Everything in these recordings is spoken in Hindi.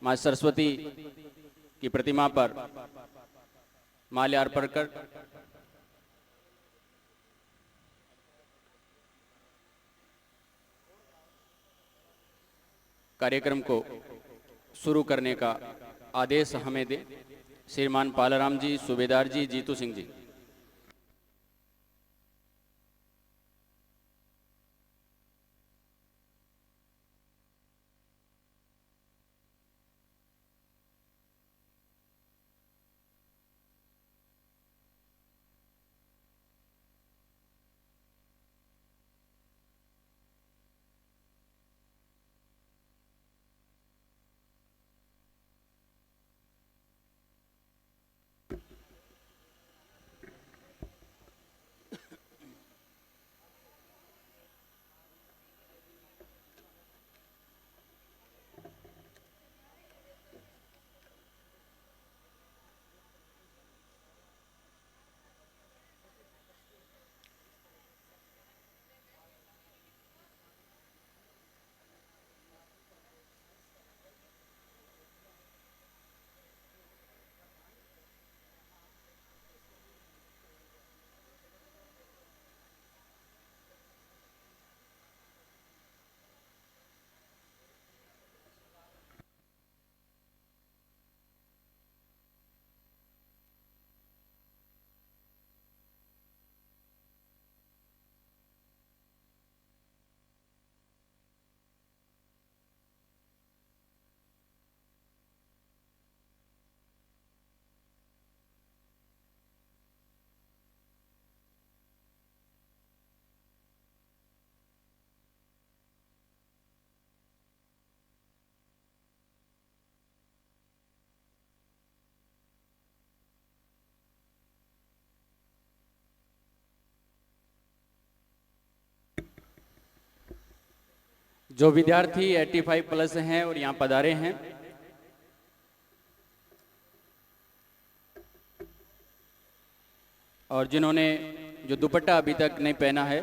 माँ सरस्वती की प्रतिमा पर माल्यार्पण कर कार्यक्रम को शुरू करने का आदेश हमें दे। श्रीमान पालाराम जी, सूबेदार जी, जीतू सिंह जी। जो विद्यार्थी 85 प्लस हैं और यहाँ पधारे हैं, और जिन्होंने जो दुपट्टा अभी तक नहीं पहना है,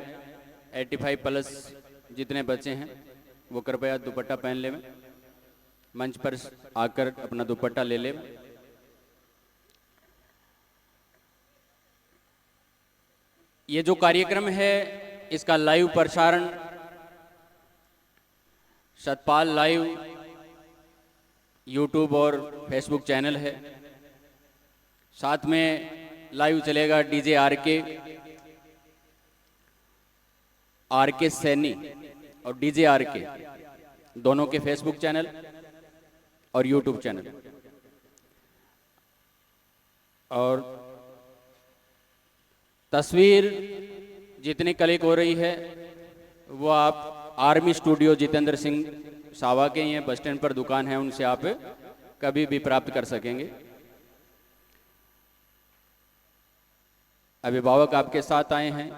85 प्लस जितने बच्चे हैं वो कृपया दुपट्टा पहन ले। मंच पर आकर अपना दुपट्टा ले ले। ये जो कार्यक्रम है इसका लाइव प्रसारण सतपाल लाइव यूट्यूब और फेसबुक चैनल है। साथ में लाइव चलेगा डीजे आरके सैनी और डीजे आरके दोनों के फेसबुक चैनल और यूट्यूब चैनल। और तस्वीर जितनी क्लिक हो रही है वो आप आर्मी स्टूडियो जितेंद्र सिंह सावा के ये बस स्टैंड पर दुकान है, उनसे आप कभी भी प्राप्त कर सकेंगे। अभिभावक आपके साथ आए हैं,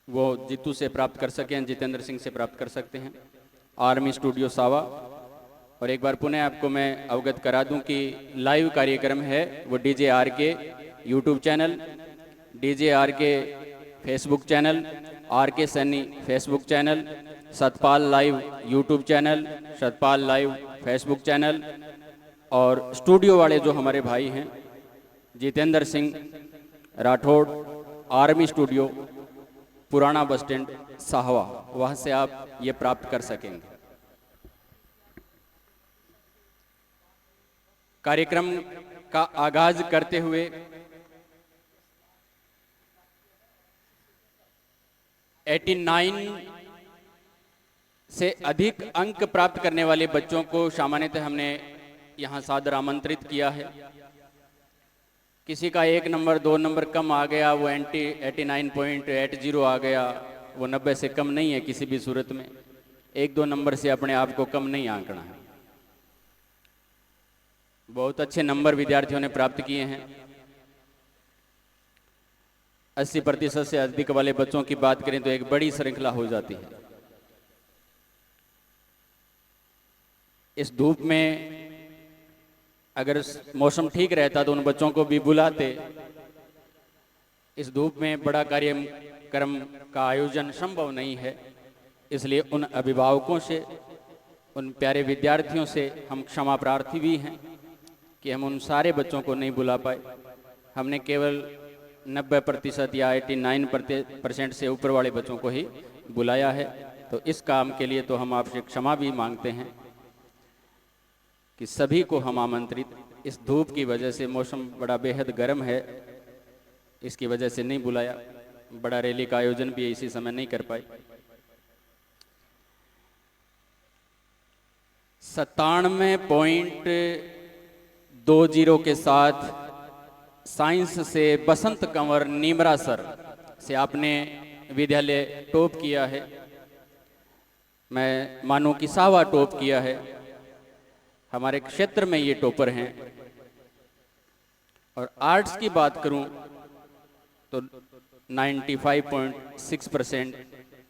वो जीतू से प्राप्त कर सकें, जितेंद्र सिंह से प्राप्त कर सकते हैं, आर्मी स्टूडियो सावा। और एक बार पुनः आपको मैं अवगत करा दूं कि लाइव कार्यक्रम है वो DJ RK YouTube channel, DJ RK Facebook channel, RK Saini Facebook channel, Satpal live YouTube channel, Satpal live Facebook channel, और स्टूडियो वाले जो हमारे भाई हैं जितेंद्र सिंह राठौड़, आर्मी स्टूडियो पुराना बस स्टैंड साहवा, वहाँ से आप ये प्राप्त कर सकेंगे। कार्यक्रम का आगाज करते हुए 89 से अधिक अंक प्राप्त करने वाले बच्चों को सामान्यतः हमने यहाँ सादर आमंत्रित किया है। किसी का 1 नंबर 2 नंबर कम आ गया, वो 89.80 आ गया, वो 90 से कम नहीं है किसी भी सूरत में। 1-2 नंबर से अपने आप को कम नहीं आंकना है। बहुत अच्छे नंबर विद्यार्थियों ने प्राप्त किए हैं। 80% से अधिक वाले बच्चों की बात करें तो एक बड़ी श्रृंखला हो जाती है। इस धूप में अगर मौसम ठीक रहता तो उन बच्चों को भी बुलाते। इस धूप में बड़ा कार्यक्रम का आयोजन संभव नहीं है, इसलिए उन अभिभावकों से उन प्यारे विद्यार्थियों से हम क्षमा प्रार्थी भी हैं कि हम उन सारे बच्चों को नहीं बुला पाए। हमने केवल 90% या 89% से ऊपर वाले बच्चों को ही बुलाया है। तो इस काम के लिए तो हम आपसे क्षमा भी मांगते हैं कि सभी को हम आमंत्रित, इस धूप की वजह से मौसम बड़ा बेहद गर्म है, इसकी वजह से नहीं बुलाया। बड़ा रैली का आयोजन भी इसी समय नहीं कर पाए। 97.20 के साथ साइंस से बसंत कंवर नीमरा सर से आपने विद्यालय टॉप किया है। मैं मानूं कि सावा टॉप किया है। हमारे क्षेत्र में ये टॉपर हैं। और आर्ट्स की बात करूं तो 95.6%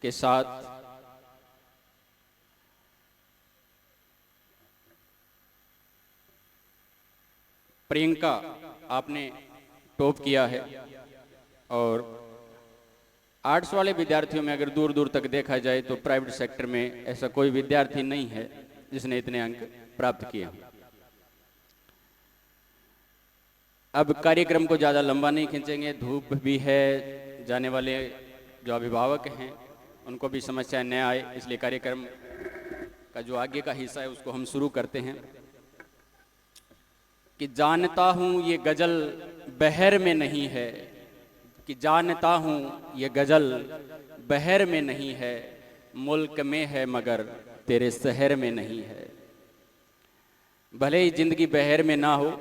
के साथ प्रियंका आपने टॉप किया है। और आर्ट्स वाले विद्यार्थियों में अगर दूर दूर तक देखा जाए तो प्राइवेट सेक्टर में ऐसा कोई विद्यार्थी नहीं है जिसने इतने अंक प्राप्त किए। अब कार्यक्रम को ज़्यादा लंबा नहीं खींचेंगे, धूप भी है, जाने वाले जो अभिभावक हैं उनको भी समस्या न आए, इसलिए कार्यक्रम का जो आगे का हिस्सा है उसको हम शुरू करते हैं। कि जानता हूँ ये गज़ल बहर में नहीं है, कि जानता हूँ ये गज़ल बहर में नहीं है, मुल्क में है मगर तेरे शहर में नहीं है। भले ही जिंदगी बहर में ना हो,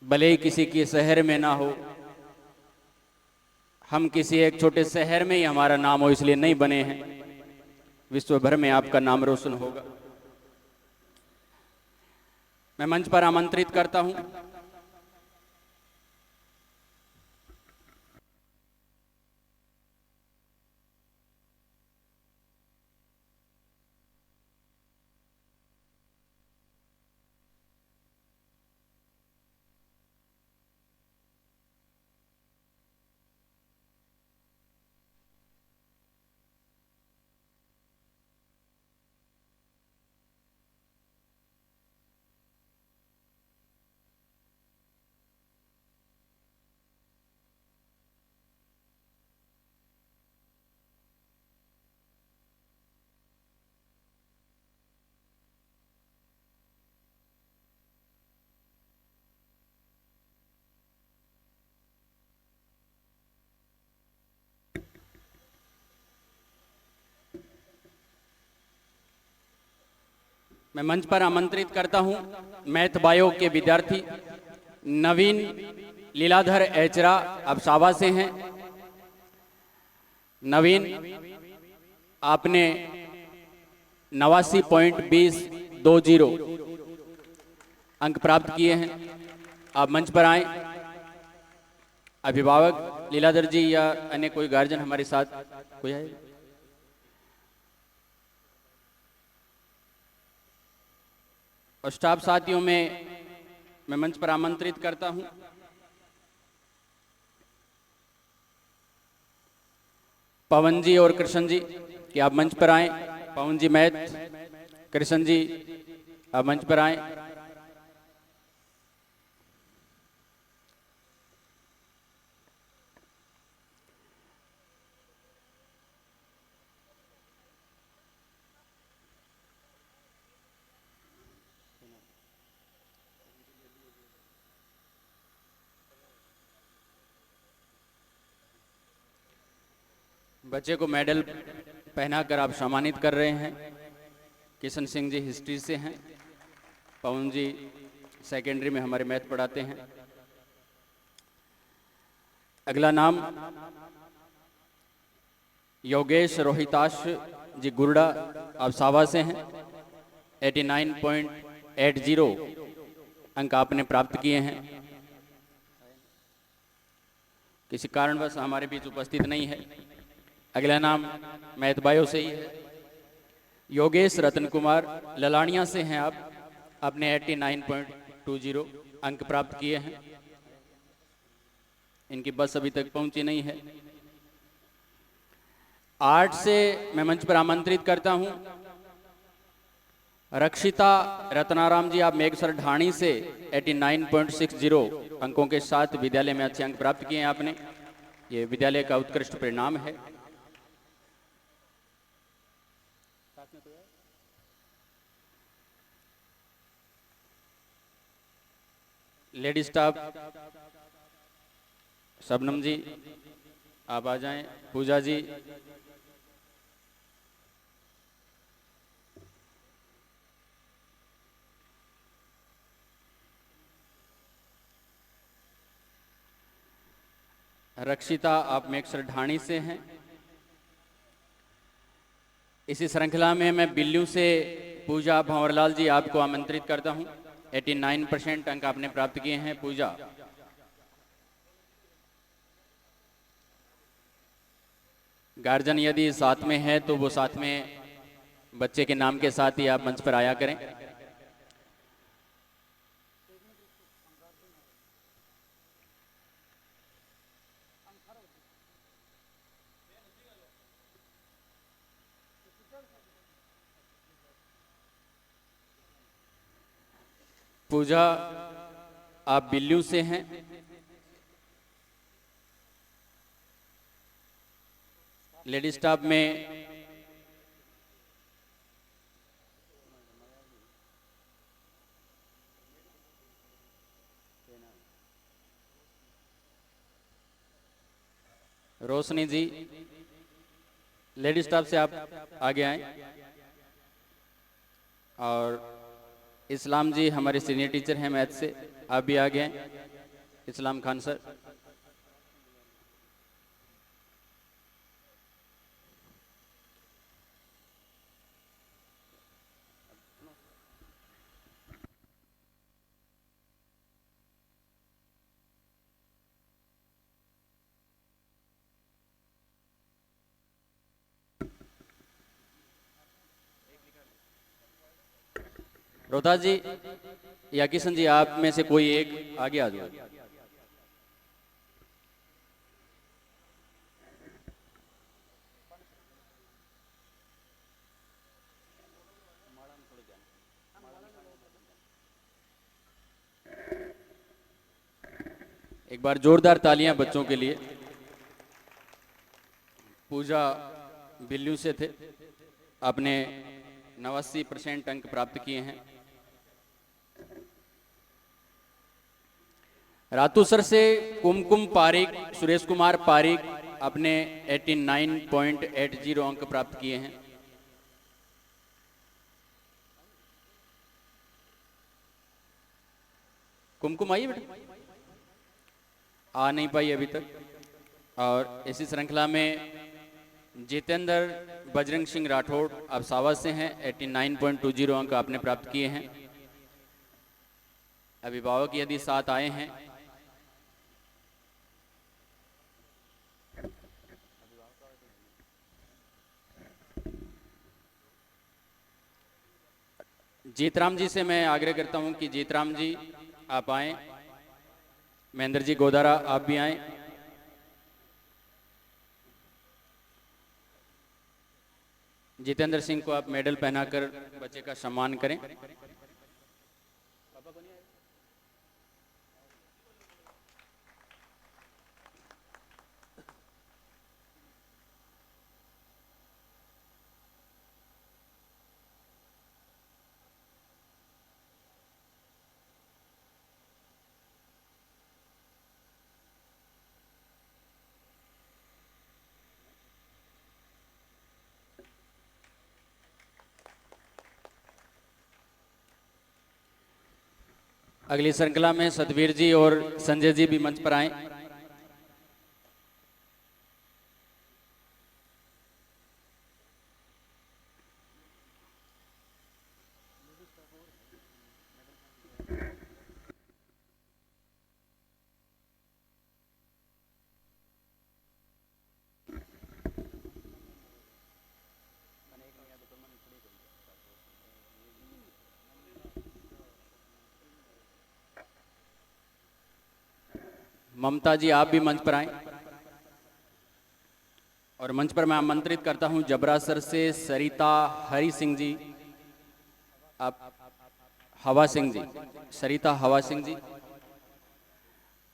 भले ही किसी के शहर में ना हो, हम किसी एक छोटे शहर में ही हमारा नाम हो इसलिए नहीं बने हैं, विश्व भर में आपका नाम रोशन होगा। मैं मंच पर आमंत्रित करता हूं मैं मंच पर आमंत्रित करता हूं मैथ बायो के विद्यार्थी नवीन लीलाधर एचरा, आप सावा से हैं। नवीन, आपने 89.20 अंक प्राप्त किए हैं। आप मंच पर आए। अभिभावक लीलाधर जी या अन्य कोई गार्जियन हमारे साथ कोई है? और स्टाफ साथियों में मैं मंच पर आमंत्रित करता हूं पवन जी और कृष्ण जी कि आप मंच पर आएं। पवन जी मैथ, कृष्ण जी आप मंच पर आएं। बच्चे को मेडल पहनाकर आप सम्मानित कर रहे हैं। किशन सिंह जी हिस्ट्री से हैं, पवन जी सेकेंडरी में हमारे मैथ पढ़ाते हैं। अगला नाम योगेश रोहिताश जी गुरडा, आप सावा से हैं। 89.80 अंक आपने प्राप्त किए हैं। किसी कारणवश हमारे बीच उपस्थित नहीं है। अगला नाम मैथ बायो से ही है। योगेश रतन कुमार ललानिया से हैं आप, आपने 89.20 अंक प्राप्त किए हैं। इनकी बस अभी तक पहुंची नहीं है। आर्ट से मैं मंच पर आमंत्रित करता हूं रक्षिता रत्नाराम जी, आप मेघसर ढाणी से 89.60 अंकों के साथ विद्यालय में अच्छे अंक प्राप्त किए हैं आपने। ये विद्यालय का उत्कृष्ट परिणाम है। लेडी स्टाफ शबनम जी, आप आ जाएं। पूजा जी, रक्षिता आप मेघसर ढाणी से हैं। इसी श्रृंखला में मैं बिल्लू से पूजा भंवरलाल जी आपको आमंत्रित करता हूं। 89% अंक आपने प्राप्त किए हैं पूजा। गार्जियन यदि साथ में है तो वो साथ में बच्चे के नाम के साथ ही आप मंच पर आया करें। पूजा आप बिल्लू से हैं। लेडी स्टाफ में रोशनी जी, लेडी स्टाफ से आप आगे आए। और इस्लाम जी हमारे सीनियर टीचर हैं मैथ से, आप भी आगे हैं। इस्लाम खान सर। रोहतास जी या किशन जी, आप में से कोई एक आगे आ जाओ। एक बार जोरदार तालियां बच्चों के लिए। पूजा बिल्लू से थे, आपने 89% अंक प्राप्त किए हैं। रातू सर से कुमकुम पारिक, सुरेश कुमार पारिक, अपने 89.80 अंक प्राप्त किए हैं। कुमकुम आइए बेटा, आ नहीं पाई अभी तक। और इसी श्रृंखला में जितेंद्र बजरंग सिंह राठौड़, आप सावा से हैं। 89.20 अंक आपने प्राप्त किए हैं। अभिभावक यदि साथ आए हैं, जीतराम जी से मैं आग्रह करता हूं कि जीतराम जी आप आए। महेंद्र जी गोदारा आप भी आए। जितेंद्र सिंह को आप मेडल पहनाकर बच्चे का सम्मान करें। अगली श्रृंखला में सतवीर जी और संजय जी भी मंच पर आए। ममता जी आप भी मंच पर आए। और मंच पर मैं आमंत्रित करता हूं जबरा सर से सरिता हरि सिंह जी। आप हवा सिंह जी, सरिता हवा सिंह जी,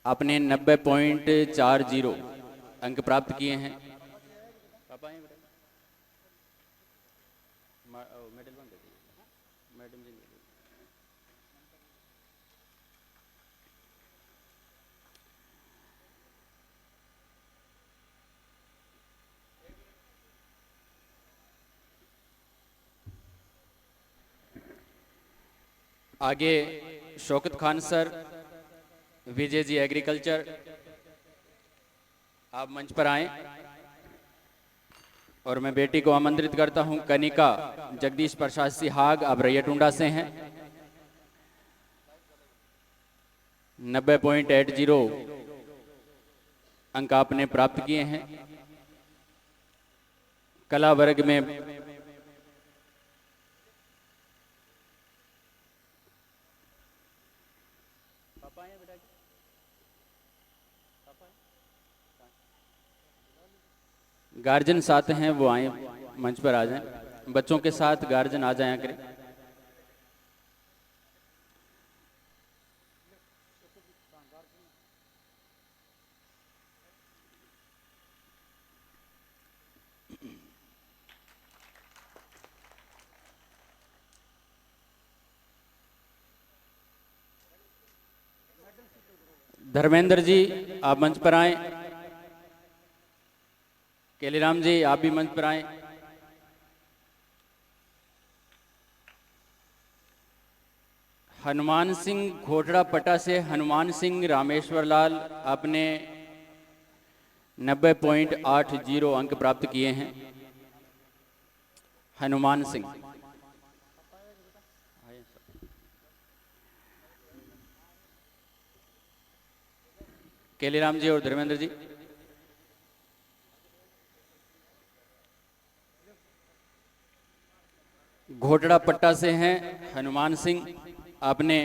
आपने 90.40 अंक प्राप्त किए हैं। पापा आए बेटा? मेडल बंद कर दीजिए, मैडम जी। आगे शौकत खान सर, विजय जी एग्रीकल्चर, आप मंच पर आएं और मैं बेटी को आमंत्रित करता हूं। कनिका जगदीश प्रसाद सिहाग, आप रैयटुंडा से हैं। 90.80 अंक आपने प्राप्त किए हैं। कला वर्ग में गार्जियन साथ हैं, वो आए मंच पर आ जाएं। बच्चों के साथ गार्जियन आ जाया करें। धर्मेंद्र जी, आप मंच पर आएं। केलीराम जी, आप भी मंच पर आएं। हनुमान सिंह घोटड़ा पटा से हनुमान सिंह रामेश्वर लाल, आपने 90.80 अंक प्राप्त किए हैं। हनुमान सिंह, केलीराम जी और धर्मेंद्र जी। घोटड़ा पट्टा से हैं हनुमान सिंह, आपने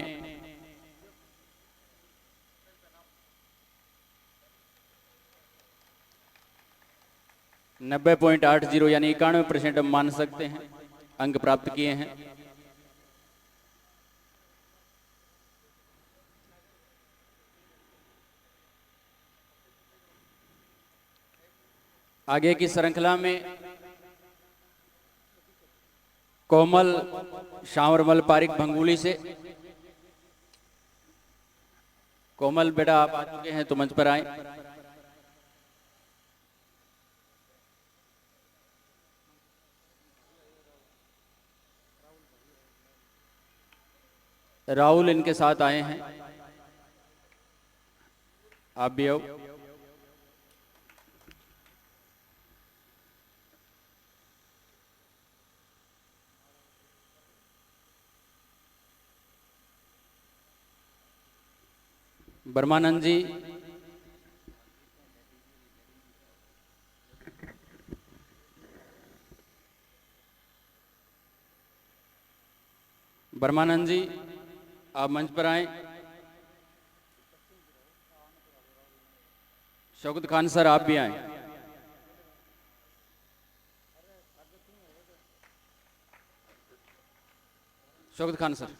90.80 यानी 91% हम मान सकते हैं अंक प्राप्त किए हैं। आगे की श्रृंखला में कोमल शावरमल पारिक भंगुली से। कोमल बेटा, आप आ चुके हैं तो मंच पर आए। राहुल इनके साथ आए हैं, आप भी आओ। बर्मानंद जी, बर्मानंद जी, आप मंच पर आए। शौकत खान सर, आप भी आए। शौकत खान सर,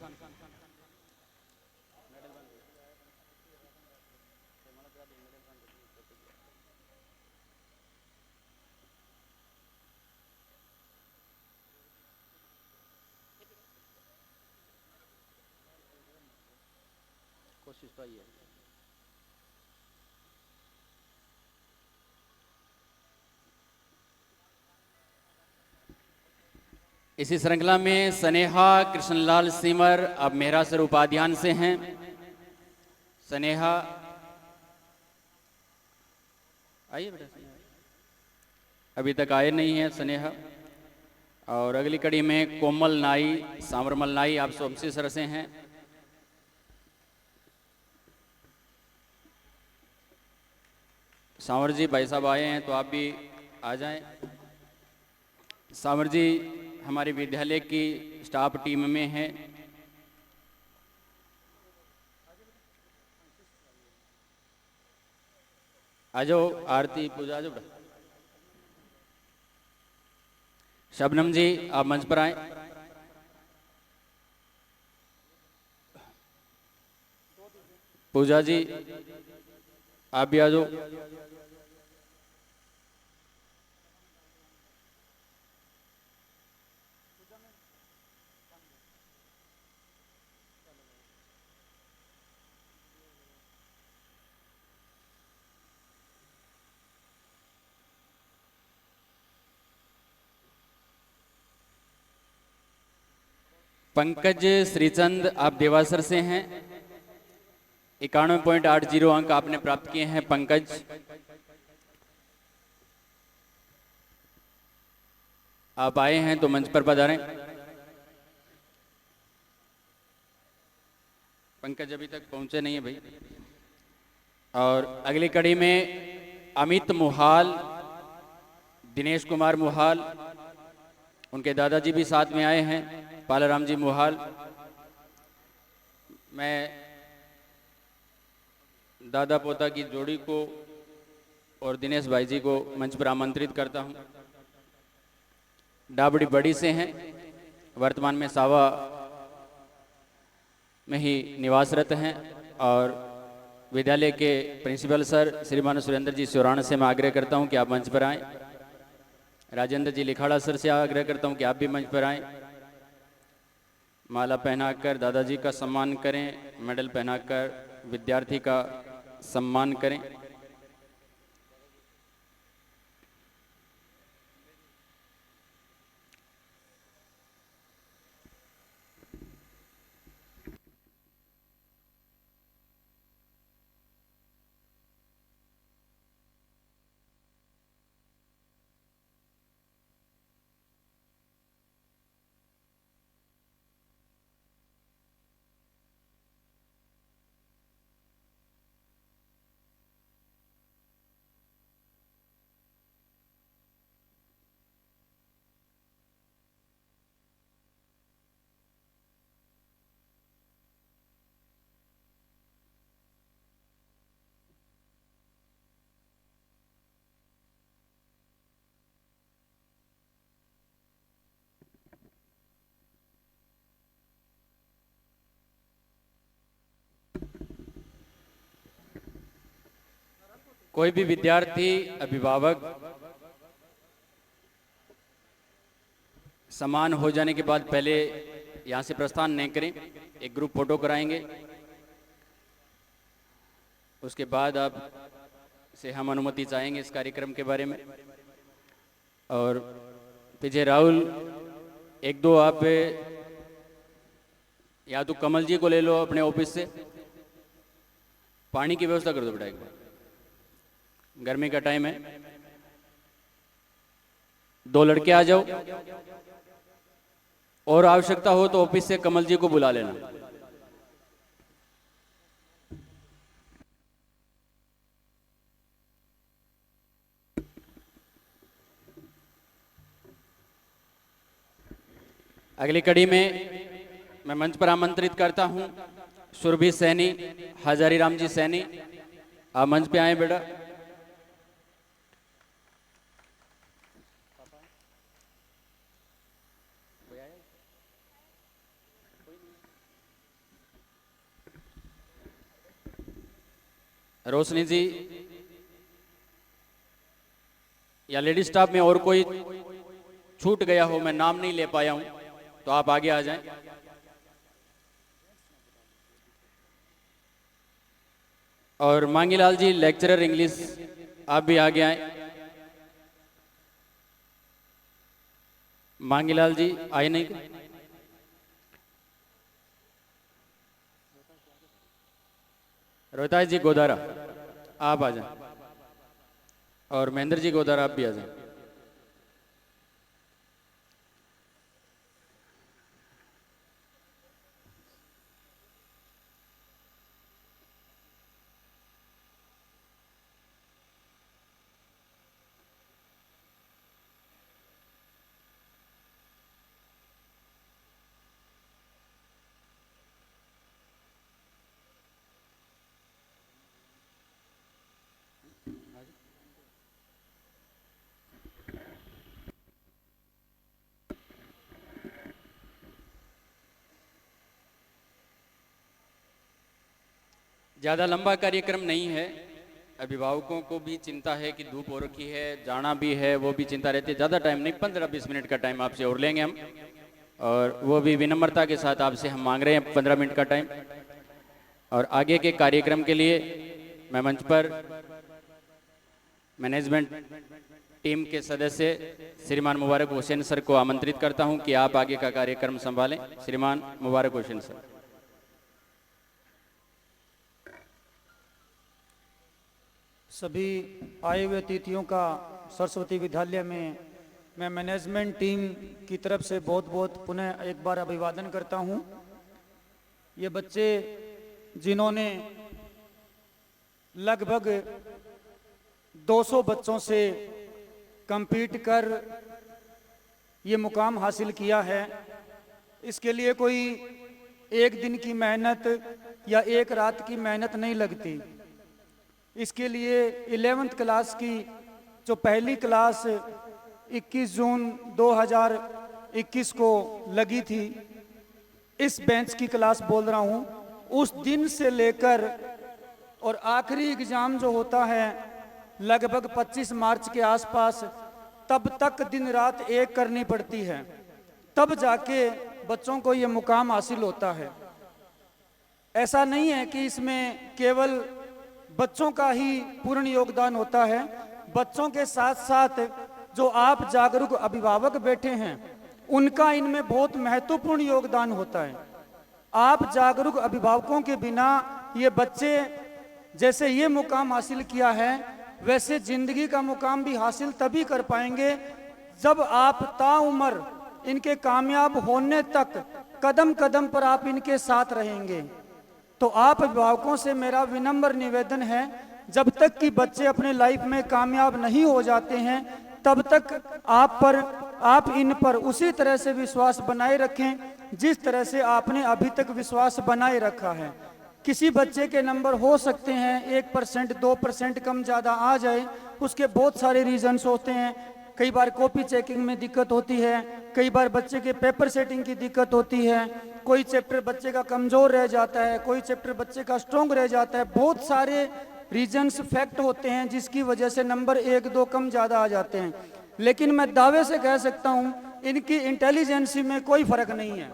कोशिश तो आई है। इसी श्रृंखला में स्नेहा कृष्णलाल सिमर, आप मेहरासर उपाध्यान से हैं। स्नेहा आइए बेटा, अभी तक आए नहीं हैं स्नेहा। और अगली कड़ी में कोमल नाई, सांवरमल नाई, आप सोमसीसर से हैं। सांवर जी, भाई साहब आए हैं तो आप भी आ जाएं। सांवर जी हमारे विद्यालय की स्टाफ टीम में हैं। आ जाओ, आरती पूजा आ जाओ। शबनम जी, आप मंच पर आए। पूजा जी आप भी आ जाओ। पंकज श्रीचंद आप देवासर से हैं, 91.80 अंक आपने प्राप्त किए हैं। पंकज आप आए हैं तो मंच पर पधारें। पंकज अभी तक पहुंचे नहीं है भाई। और अगली कड़ी में अमित मुहाल, दिनेश कुमार मुहाल, उनके दादाजी भी साथ में आए हैं, पालाराम जी मुहाल। मैं दादा पोता की जोड़ी को और दिनेश भाई जी को मंच पर आमंत्रित करता हूं। डाबड़ी बड़ी से हैं, वर्तमान में सावा में ही निवासरत हैं। और विद्यालय के प्रिंसिपल सर श्रीमान सुरेंद्र जी सिराना से मैं आग्रह करता हूं कि आप मंच पर आएं। राजेंद्र जी लिखाड़ा सर से आग्रह करता हूं कि आप भी मंच पर आएं। माला पहनाकर दादाजी का सम्मान करें, मेडल पहनाकर विद्यार्थी का सम्मान करें। कोई भी विद्यार्थी, अभिभावक समान हो जाने के बाद पहले यहाँ से प्रस्थान नहीं करें। एक ग्रुप फोटो कराएंगे, उसके बाद आप से हम अनुमति चाहेंगे इस कार्यक्रम के बारे में। और पीछे राहुल, एक दो आप या तो कमल जी को ले लो अपने ऑफिस से, पानी की व्यवस्था कर दो बेटा एक बार, गर्मी का टाइम है। दो लड़के आ जाओ, और आवश्यकता हो तो ऑफिस से कमल जी को बुला लेना। अगली कड़ी में मैं मंच पर आमंत्रित करता हूं सुरभि सैनी, हजारी राम जी सैनी, आप मंच पे आए बेटा। रोशनी जी या लेडी स्टाफ में और कोई छूट गया हो, मैं नाम नहीं ले पाया हूं, तो आप आगे आ जाएं। और मांगीलाल जी लेक्चरर इंग्लिश, आप भी आगे आए। मांगीलाल जी आए नहीं क्या? रोहतास जी गोदारा आप आ जाएं, और महेंद्र जी गोदारा आप भी आ जाएं। ज़्यादा लंबा कार्यक्रम नहीं है। अभिभावकों को भी चिंता है कि धूप हो रखी है, जाना भी है, वो भी चिंता रहती है। ज़्यादा टाइम नहीं, 15-20 मिनट का टाइम आपसे और लेंगे हम, और वो भी विनम्रता के साथ आपसे हम मांग रहे हैं 15 मिनट का टाइम। और आगे के कार्यक्रम के लिए मैं मंच पर मैनेजमेंट टीम के सदस्य श्रीमान मुबारक हुसैन सर को आमंत्रित करता हूं कि आप आगे का कार्यक्रम संभालें। श्रीमान मुबारक हुसैन सर। सभी आए हुए अतिथियों का सरस्वती विद्यालय में मैं मैनेजमेंट टीम की तरफ से बहुत बहुत पुनः एक बार अभिवादन करता हूं। ये बच्चे जिन्होंने लगभग 200 बच्चों से compete कर ये मुकाम हासिल किया है, इसके लिए कोई एक दिन की मेहनत या एक रात की मेहनत नहीं लगती। इसके लिए 11th क्लास की जो पहली क्लास 21 जून 2021 को लगी थी, इस बेंच की क्लास बोल रहा हूँ, उस दिन से लेकर और आखिरी एग्जाम जो होता है लगभग 25 मार्च के आसपास, तब तक दिन रात एक करनी पड़ती है, तब जाके बच्चों को ये मुकाम हासिल होता है। ऐसा नहीं है कि इसमें केवल बच्चों का ही पूर्ण योगदान होता है, बच्चों के साथ साथ जो आप जागरूक अभिभावक बैठे हैं उनका इनमें बहुत महत्वपूर्ण योगदान होता है। आप जागरूक अभिभावकों के बिना ये बच्चे जैसे ये मुकाम हासिल किया है वैसे जिंदगी का मुकाम भी हासिल तभी कर पाएंगे जब आप ताउम्र इनके कामयाब होने तक कदम कदम पर आप इनके साथ रहेंगे। तो आप अभिभावकों से मेरा विनम्र निवेदन है, जब तक कि बच्चे अपने लाइफ में कामयाब नहीं हो जाते हैं तब तक आप इन पर उसी तरह से विश्वास बनाए रखें जिस तरह से आपने अभी तक विश्वास बनाए रखा है। किसी बच्चे के नंबर हो सकते हैं 1% 2% कम ज़्यादा आ जाए, उसके बहुत सारे रीजंस होते हैं। कई बार कॉपी चेकिंग में दिक्कत होती है, कई बार बच्चे के पेपर सेटिंग की दिक्कत होती है, कोई चैप्टर बच्चे का कमज़ोर रह जाता है, कोई चैप्टर बच्चे का स्ट्रॉन्ग रह जाता है। बहुत सारे रीजंस फैक्ट होते हैं जिसकी वजह से नंबर 1-2 कम ज़्यादा आ जाते हैं। लेकिन मैं दावे से कह सकता हूँ इनकी इंटेलिजेंसी में कोई फ़र्क नहीं है।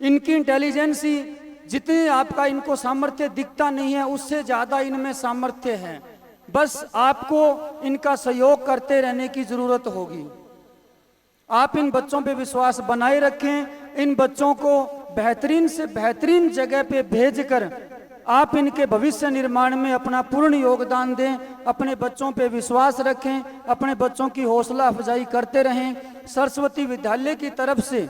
इनकी इंटेलिजेंसी जितनी आपका इनको सामर्थ्य दिखता नहीं है उससे ज़्यादा इनमें सामर्थ्य है। बस आपको इनका सहयोग करते रहने की ज़रूरत होगी। आप इन बच्चों पे विश्वास बनाए रखें, इन बच्चों को बेहतरीन से बेहतरीन जगह पे भेजकर आप इनके भविष्य निर्माण में अपना पूर्ण योगदान दें। अपने बच्चों पे विश्वास रखें, अपने बच्चों की हौसला अफजाई करते रहें। सरस्वती विद्यालय की तरफ से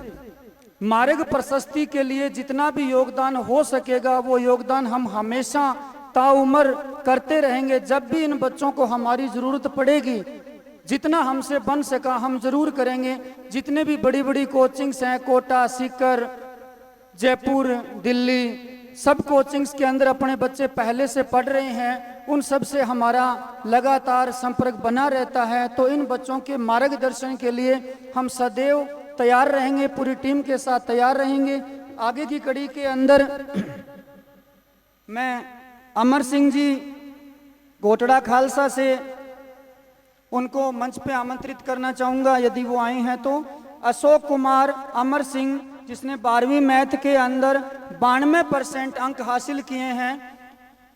मार्ग प्रशस्ति के लिए जितना भी योगदान हो सकेगा वो योगदान हम हमेशा ताउम्र करते रहेंगे। जब भी इन बच्चों को हमारी ज़रूरत पड़ेगी, जितना हमसे बन सका हम ज़रूर करेंगे। जितने भी बड़ी बड़ी कोचिंग्स हैं, कोटा, सीकर, जयपुर, दिल्ली, सब कोचिंग्स के अंदर अपने बच्चे पहले से पढ़ रहे हैं, उन सब से हमारा लगातार संपर्क बना रहता है। तो इन बच्चों के मार्गदर्शन के लिए हम सदैव तैयार रहेंगे, पूरी टीम के साथ तैयार रहेंगे। आगे की कड़ी के अंदर मैं अमर सिंह जी गोटड़ा खालसा से उनको मंच पे आमंत्रित करना चाहूँगा यदि वो आए हैं तो। अशोक कुमार अमर सिंह जिसने 12वीं मैथ के अंदर 92% अंक हासिल किए हैं,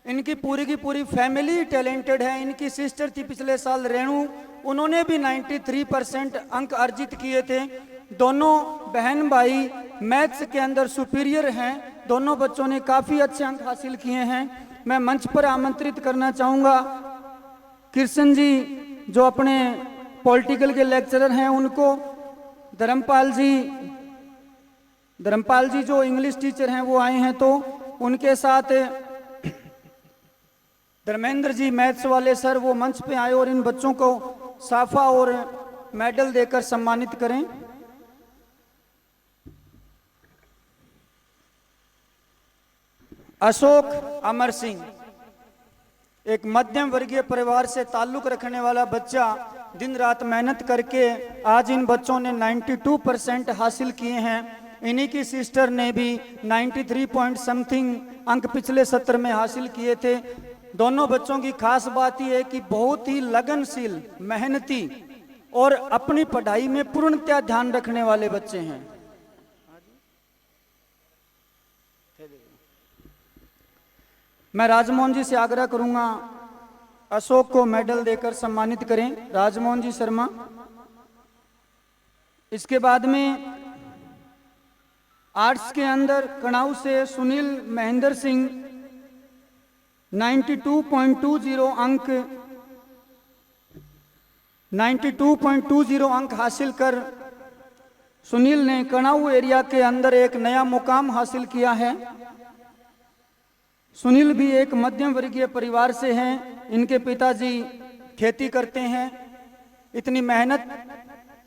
इनकी पूरी की पूरी फैमिली टैलेंटेड है। इनकी सिस्टर थी पिछले साल रेणु, उन्होंने भी 93% अंक अर्जित किए थे। दोनों बहन भाई मैथ्स के अंदर सुपीरियर हैं, दोनों बच्चों ने काफ़ी अच्छे अंक हासिल किए हैं। मैं मंच पर आमंत्रित करना चाहूँगा कृष्ण जी जो अपने पॉलिटिकल के लेक्चरर हैं उनको, धर्मपाल जी जो इंग्लिश टीचर हैं वो आए हैं, तो उनके साथ धर्मेंद्र जी मैथ्स वाले सर वो मंच पे आए और इन बच्चों को साफा और मेडल देकर सम्मानित करें। अशोक अमर सिंह एक मध्यम वर्गीय परिवार से ताल्लुक रखने वाला बच्चा, दिन रात मेहनत करके आज इन बच्चों ने 92% हासिल किए हैं। इन्हीं की सिस्टर ने भी 93 पॉइंट समथिंग अंक पिछले सत्र में हासिल किए थे। दोनों बच्चों की खास बात यह है कि बहुत ही लगनशील, मेहनती और अपनी पढ़ाई में पूर्णतः ध्यान रखने वाले बच्चे हैं। मैं राजमोहन जी से आग्रह करूंगा अशोक को मेडल देकर सम्मानित करें, राजमोहन जी शर्मा। इसके बाद में आर्ट्स के अंदर कणाऊ से सुनील महेंद्र सिंह 92.20 अंक हासिल कर सुनील ने कणाऊ एरिया के अंदर एक नया मुकाम हासिल किया है। सुनील भी एक मध्यम वर्गीय परिवार से हैं। इनके पिताजी खेती करते हैं। इतनी मेहनत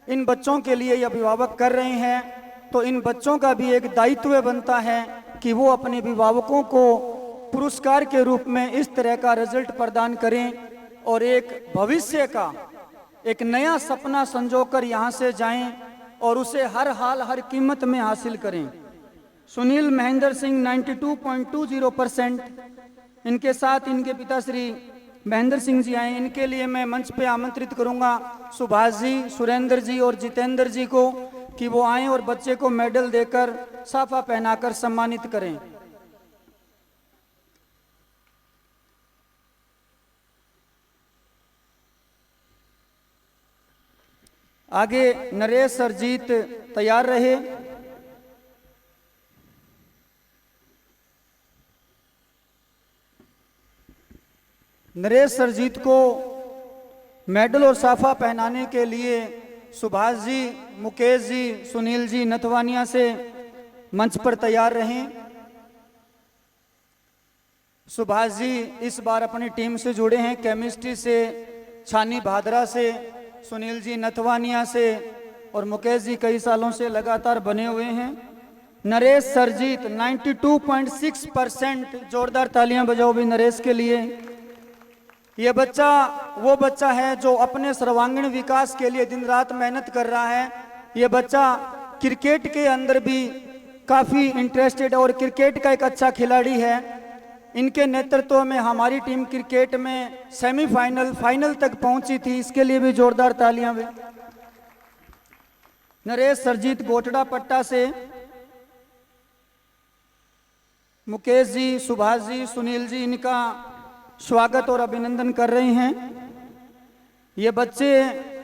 इन बच्चों के लिए ये अभिभावक कर रहे हैं तो इन बच्चों का भी एक दायित्व बनता है कि वो अपने अभिभावकों को पुरस्कार के रूप में इस तरह का रिजल्ट प्रदान करें और एक भविष्य का एक नया सपना संजोकर यहाँ से जाएं और उसे हर हाल हर कीमत में हासिल करें। सुनील महेंद्र सिंह 92.20%। इनके साथ इनके पिता श्री महेंद्र सिंह जी आए। इनके लिए मैं मंच पे आमंत्रित करूंगा सुभाष जी, सुरेंद्र जी और जितेंद्र जी को कि वो आएं और बच्चे को मेडल देकर साफा पहनाकर सम्मानित करें। आगे नरेश सरजीत तैयार रहे। नरेश सरजीत को मेडल और साफा पहनाने के लिए सुभाष जी, मुकेश जी, सुनील जी नथवानिया से मंच पर तैयार रहें। सुभाष जी इस बार अपनी टीम से जुड़े हैं, केमिस्ट्री से छानी भादरा से, सुनील जी नथवानिया से और मुकेश जी कई सालों से लगातार बने हुए हैं। नरेश सरजीत 92.6%। जोरदार तालियां बजाओ भी नरेश के लिए। ये बच्चा वो बच्चा है जो अपने सर्वांगीण विकास के लिए दिन रात मेहनत कर रहा है। ये बच्चा क्रिकेट के अंदर भी काफ़ी इंटरेस्टेड और क्रिकेट का एक अच्छा खिलाड़ी है। इनके नेतृत्व में हमारी टीम क्रिकेट में सेमीफाइनल, फाइनल तक पहुंची थी। इसके लिए भी जोरदार तालियां भी। नरेश सरजीत गोटड़ा पट्टा से मुकेश जी, सुभाष जी, सुनील जी इनका स्वागत और अभिनंदन कर रहे हैं। ये बच्चे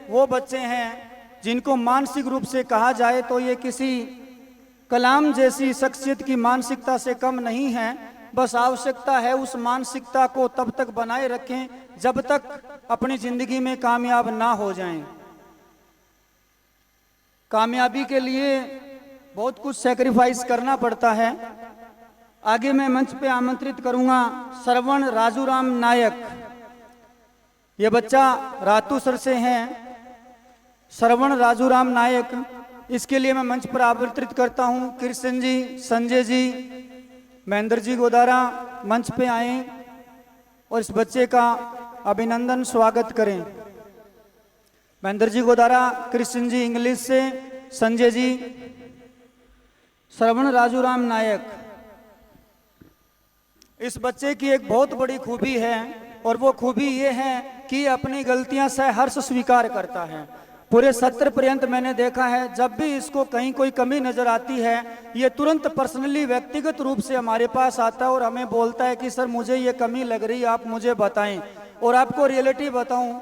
वो बच्चे हैं जिनको मानसिक रूप से कहा जाए तो ये किसी कलाम जैसी शख्सियत की मानसिकता से कम नहीं है। बस आवश्यकता है उस मानसिकता को तब तक बनाए रखें जब तक अपनी जिंदगी में कामयाब ना हो जाएं। कामयाबी के लिए बहुत कुछ सैक्रिफाइस करना पड़ता है। आगे मैं मंच पे आमंत्रित करूंगा श्रवण राजूराम नायक। ये बच्चा रातूसर से हैं, श्रवण राजूराम नायक। इसके लिए मैं मंच पर आमंत्रित करता हूं कृष्ण जी, संजय जी, महेंद्र जी गोदारा मंच पे आए और इस बच्चे का अभिनंदन स्वागत करें। महेंद्र जी गोदारा, कृष्ण जी इंग्लिश से, संजय जी, श्रवण राजूराम नायक। इस बच्चे की एक बहुत बड़ी खूबी है और वो खूबी ये है कि अपनी गलतियां सहर्ष स्वीकार करता है। पूरे सत्र पर्यंत मैंने देखा है जब भी इसको कहीं कोई कमी नजर आती है ये तुरंत पर्सनली व्यक्तिगत रूप से हमारे पास आता है और हमें बोलता है कि सर मुझे ये कमी लग रही है, आप मुझे बताएं। और आपको रियलिटी बताऊं,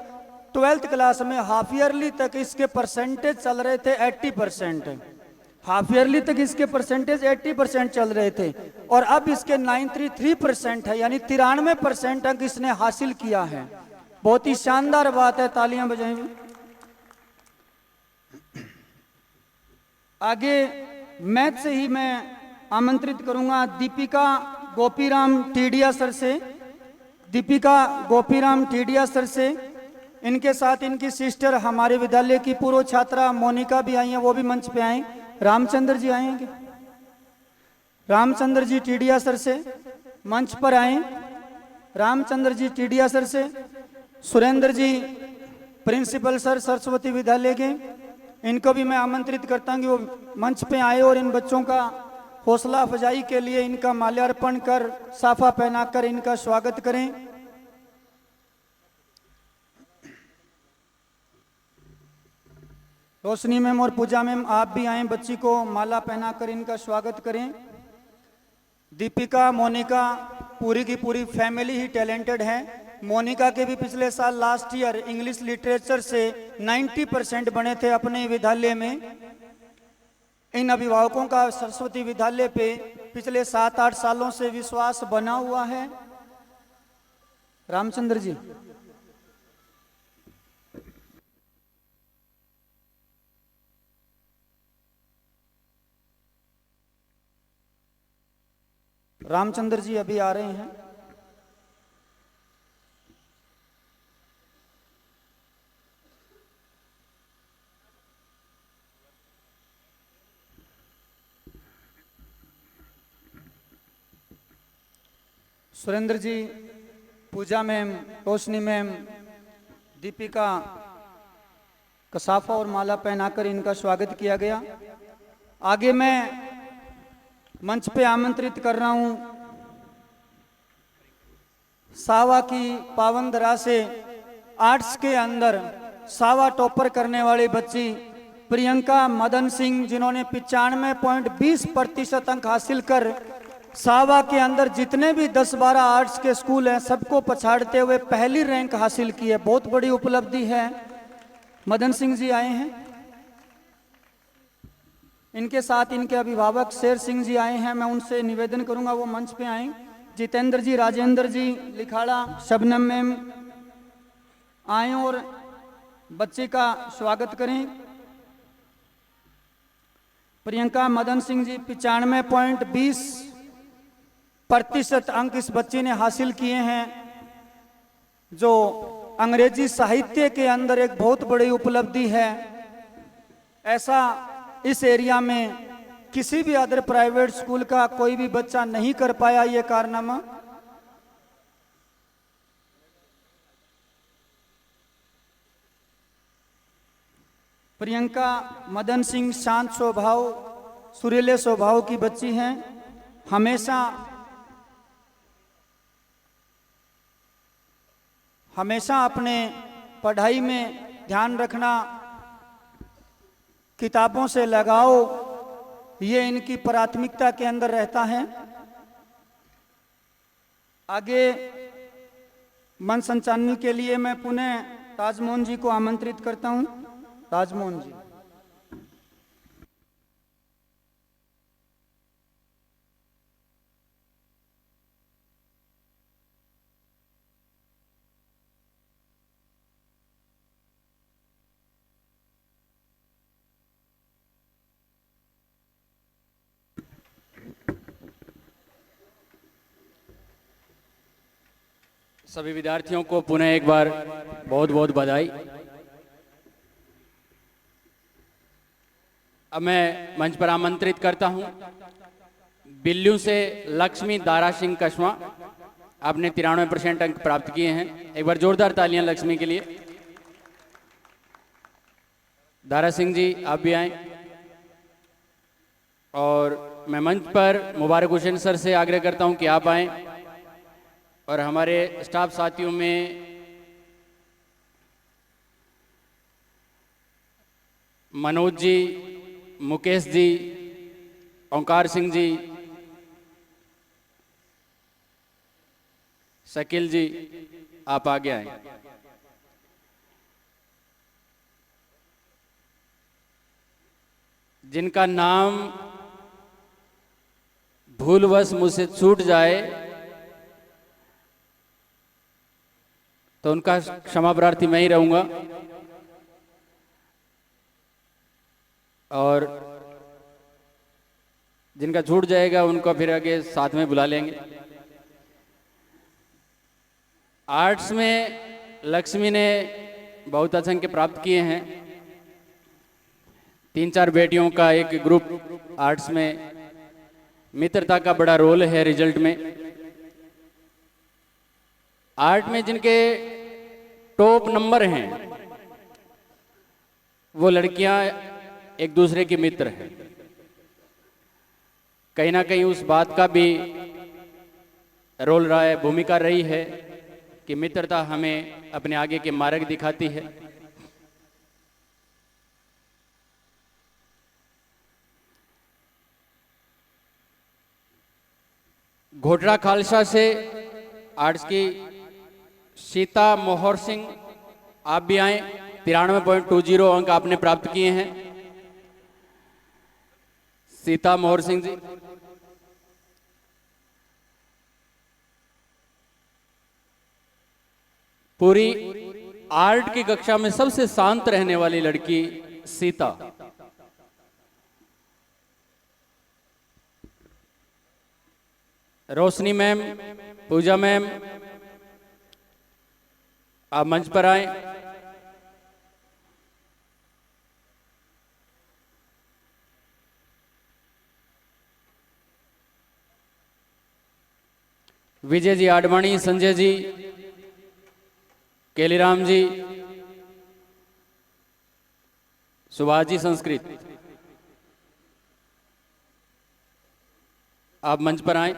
12th क्लास में हाफ ईयरली तक इसके परसेंटेज चल रहे थे 80%। हाफ ईयरली तक इसके परसेंटेज 80% चल रहे थे और अब इसके 93% है, यानी 93% अंक इसने हासिल किया है। बहुत ही शानदार बात है, तालियां बजाएं। आगे मैथ से ही मैं आमंत्रित करूंगा दीपिका गोपीराम टीडिया सर से। दीपिका गोपीराम टीडिया सर से, इनके साथ इनकी सिस्टर हमारे विद्यालय की पूर्व छात्रा मोनिका भी आई हैं, वो भी मंच पे आए। रामचंद्र जी आएंगे, रामचंद्र जी टीडिया सर से मंच पर आए। रामचंद्र जी टीडिया सर से, सुरेंद्र जी प्रिंसिपल सर सरस्वती विद्यालय के, इनको भी मैं आमंत्रित करता हूँ कि वो मंच पे आए और इन बच्चों का हौसला अफजाई के लिए इनका माल्यार्पण कर, साफा पहनाकर इनका स्वागत करें। रोशनी मैम और पूजा मैम, आप भी आए, बच्ची को माला पहनाकर इनका स्वागत करें। दीपिका, मोनिका, पूरी की पूरी फैमिली ही टैलेंटेड है। मोनिका के भी पिछले साल लास्ट ईयर इंग्लिश लिटरेचर से 90% बने थे अपने विद्यालय में। इन अभिभावकों का सरस्वती विद्यालय पे पिछले 7-8 सालों से विश्वास बना हुआ है। रामचंद्र जी, रामचंद्र जी अभी आ रहे हैं। सुरेंद्र जी, पूजा मैम, रोशनी मैम, दीपिका का साफा और माला पहनाकर इनका स्वागत किया गया। आगे मैं मंच पे आमंत्रित कर रहा हूं सावा की पावन धरा से आर्ट्स के अंदर सावा टॉपर करने वाली बच्ची प्रियंका मदन सिंह, जिन्होंने 95.20% अंक हासिल कर सावा के अंदर जितने भी 10-12 आर्ट्स के स्कूल हैं सबको पछाड़ते हुए पहली रैंक हासिल की है। बहुत बड़ी उपलब्धि है। मदन सिंह जी आए हैं, इनके साथ इनके अभिभावक शेर सिंह जी आए हैं। मैं उनसे निवेदन करूंगा वो मंच पे आए। जितेंद्र जी, राजेंद्र जी, लिखाड़ा, शबनम मैम आए और बच्चे का स्वागत करें। प्रियंका मदन सिंह जी 95.20% अंक इस बच्चे ने हासिल किए हैं, जो अंग्रेजी साहित्य के अंदर एक बहुत बड़ी उपलब्धि है। ऐसा इस एरिया में किसी भी अदर प्राइवेट स्कूल का कोई भी बच्चा नहीं कर पाया ये कारनामा। प्रियंका मदन सिंह शांत स्वभाव, सुरीले स्वभाव की बच्ची हैं। हमेशा अपने पढ़ाई में ध्यान रखना, किताबों से लगाओ, ये इनकी प्राथमिकता के अंदर रहता है। आगे मंच संचालन के लिए मैं पुनः ताजमोहन जी को आमंत्रित करता हूं। ताजमोहन जी, सभी विद्यार्थियों को पुनः एक बार बहुत बहुत बधाई। अब मैं मंच पर आमंत्रित करता हूं बिल्लू से लक्ष्मी दारा सिंह कशवा। आपने 93% अंक प्राप्त किए हैं। एक बार जोरदार तालियां लक्ष्मी के लिए। दारा सिंह जी आप भी आए। और मैं मंच पर मुबारक हुसैन सर से आग्रह करता हूं कि आप आएं और हमारे स्टाफ साथियों में मनोज जी, मुकेश जी, ओंकार सिंह जी, शकील जी, आप आगे आए। जिनका नाम भूलवश मुझसे छूट जाए तो उनका क्षमा प्रार्थी मैं ही रहूंगा। और जिनका छूट जाएगा उनको फिर आगे साथ में बुला लेंगे। आर्ट्स में लक्ष्मी ने बहुत अच्छे अंक प्राप्त किए हैं। 3-4 बेटियों का एक ग्रुप आर्ट्स में, मित्रता का बड़ा रोल है रिजल्ट में। आर्ट में जिनके टॉप नंबर हैं वो लड़कियां एक दूसरे के मित्र हैं। कहीं ना कहीं उस बात का भी रोल रहा है, भूमिका रही है कि मित्रता हमें अपने आगे के मार्ग दिखाती है। घोटरा खालसा से आर्ट्स की सीता मोहर सिंह, आप भी आए। 93.20 अंक आपने प्राप्त किए हैं। सीता मोहर सिंह जी, पूरी आर्ट की कक्षा में सबसे शांत रहने वाली लड़की सीता। रोशनी मैम, पूजा मैम, आप मंच पर आए। विजय जी आडवाणी, संजय जी, केलीराम जी, सुभाष जी संस्कृत, आप मंच पर आए।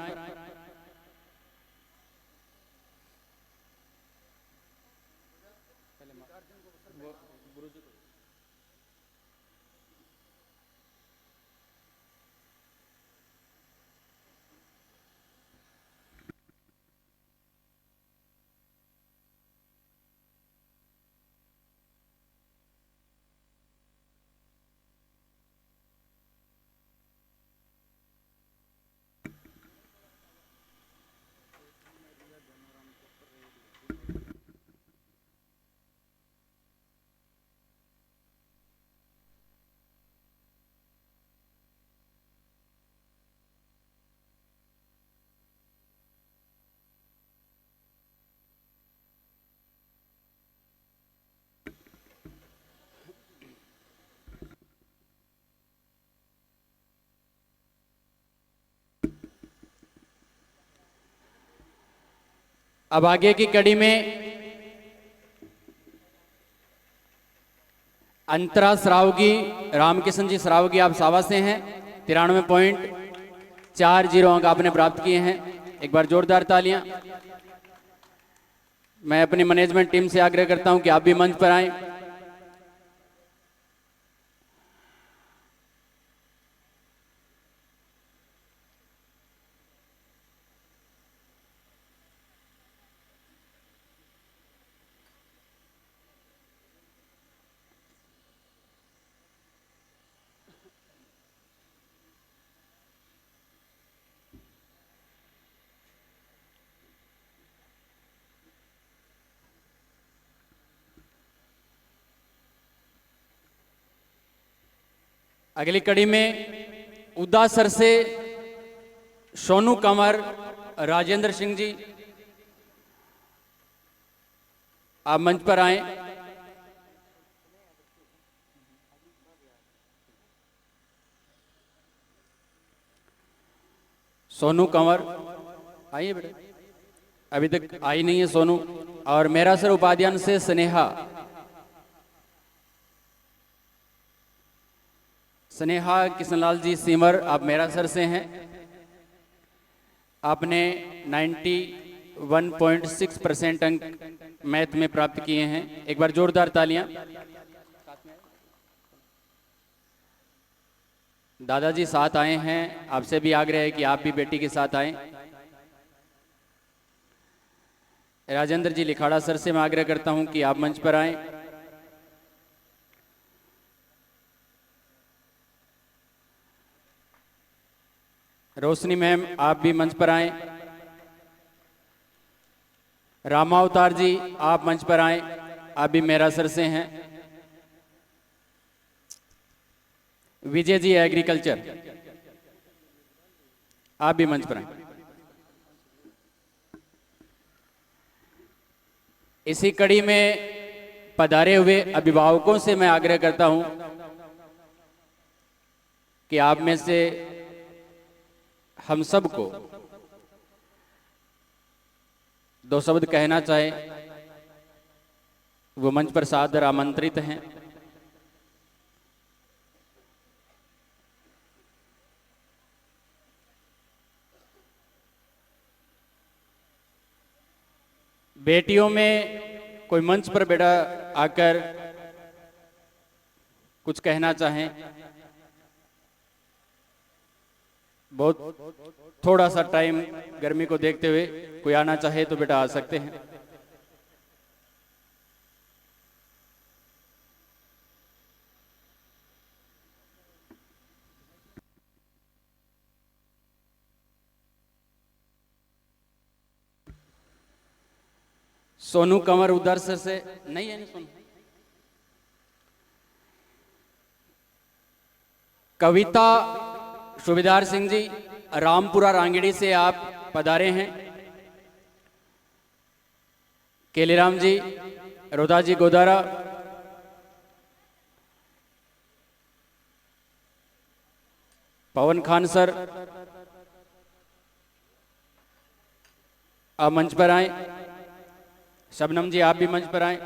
अब आगे की कड़ी में अंतरा श्रावगी, रामकिशन जी श्रावगी, आप सावा से हैं। 93.40 अंक आपने प्राप्त किए हैं। एक बार जोरदार तालियां। मैं अपनी मैनेजमेंट टीम से आग्रह करता हूं कि आप भी मंच पर आएं। अगली कड़ी में उदासर से सोनू कंवर, राजेंद्र सिंह जी, आप मंच पर आए। सोनू कंवर आइए बेटा, अभी तक आई नहीं है सोनू। और मेरा सर उपाध्याय से स्नेहा, स्नेहा किशनलाल जी सीमर, आप मेरा सर से हैं। आपने 91.6% अंक मैथ में प्राप्त किए हैं। एक बार जोरदार तालियां। दादाजी साथ आए हैं, आपसे भी आग्रह है कि आप भी बेटी के साथ आएं। राजेंद्र जी लिखाड़ा सर से मैं आग्रह करता हूं कि आप मंच पर आएं। रोशनी मैम, आप भी मंच पर आएं। रामावतार जी, आप मंच पर आएं, आप भी मेरा सर से हैं। विजय जी एग्रीकल्चर, आप भी मंच पर आएं। इसी कड़ी में पधारे हुए अभिभावकों से मैं आग्रह करता हूं कि आप में से हम सबको दो शब्द कहना चाहे, वो मंच पर सादर आमंत्रित हैं। बेटियों में कोई मंच पर बेटा आकर कुछ कहना चाहें, बहुत थोड़ा सा टाइम गर्मी को देखते हुए कोई आना चाहे तो बेटा आ सकते हैं। सोनू कंवर उधर से नहीं है ना सोनू। कविता सूबेदार सिंह जी रामपुरा रांगेड़ी से आप पधारे हैं। केलेराम जी, रोदा जी गोदारा, पवन खान सर आप मंच पर आए। शबनम जी आप भी मंच पर आए।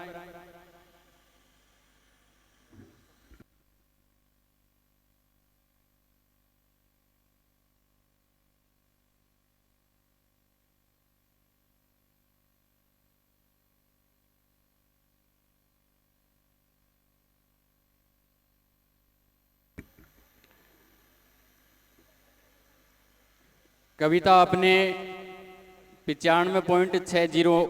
कविता अपने 95.60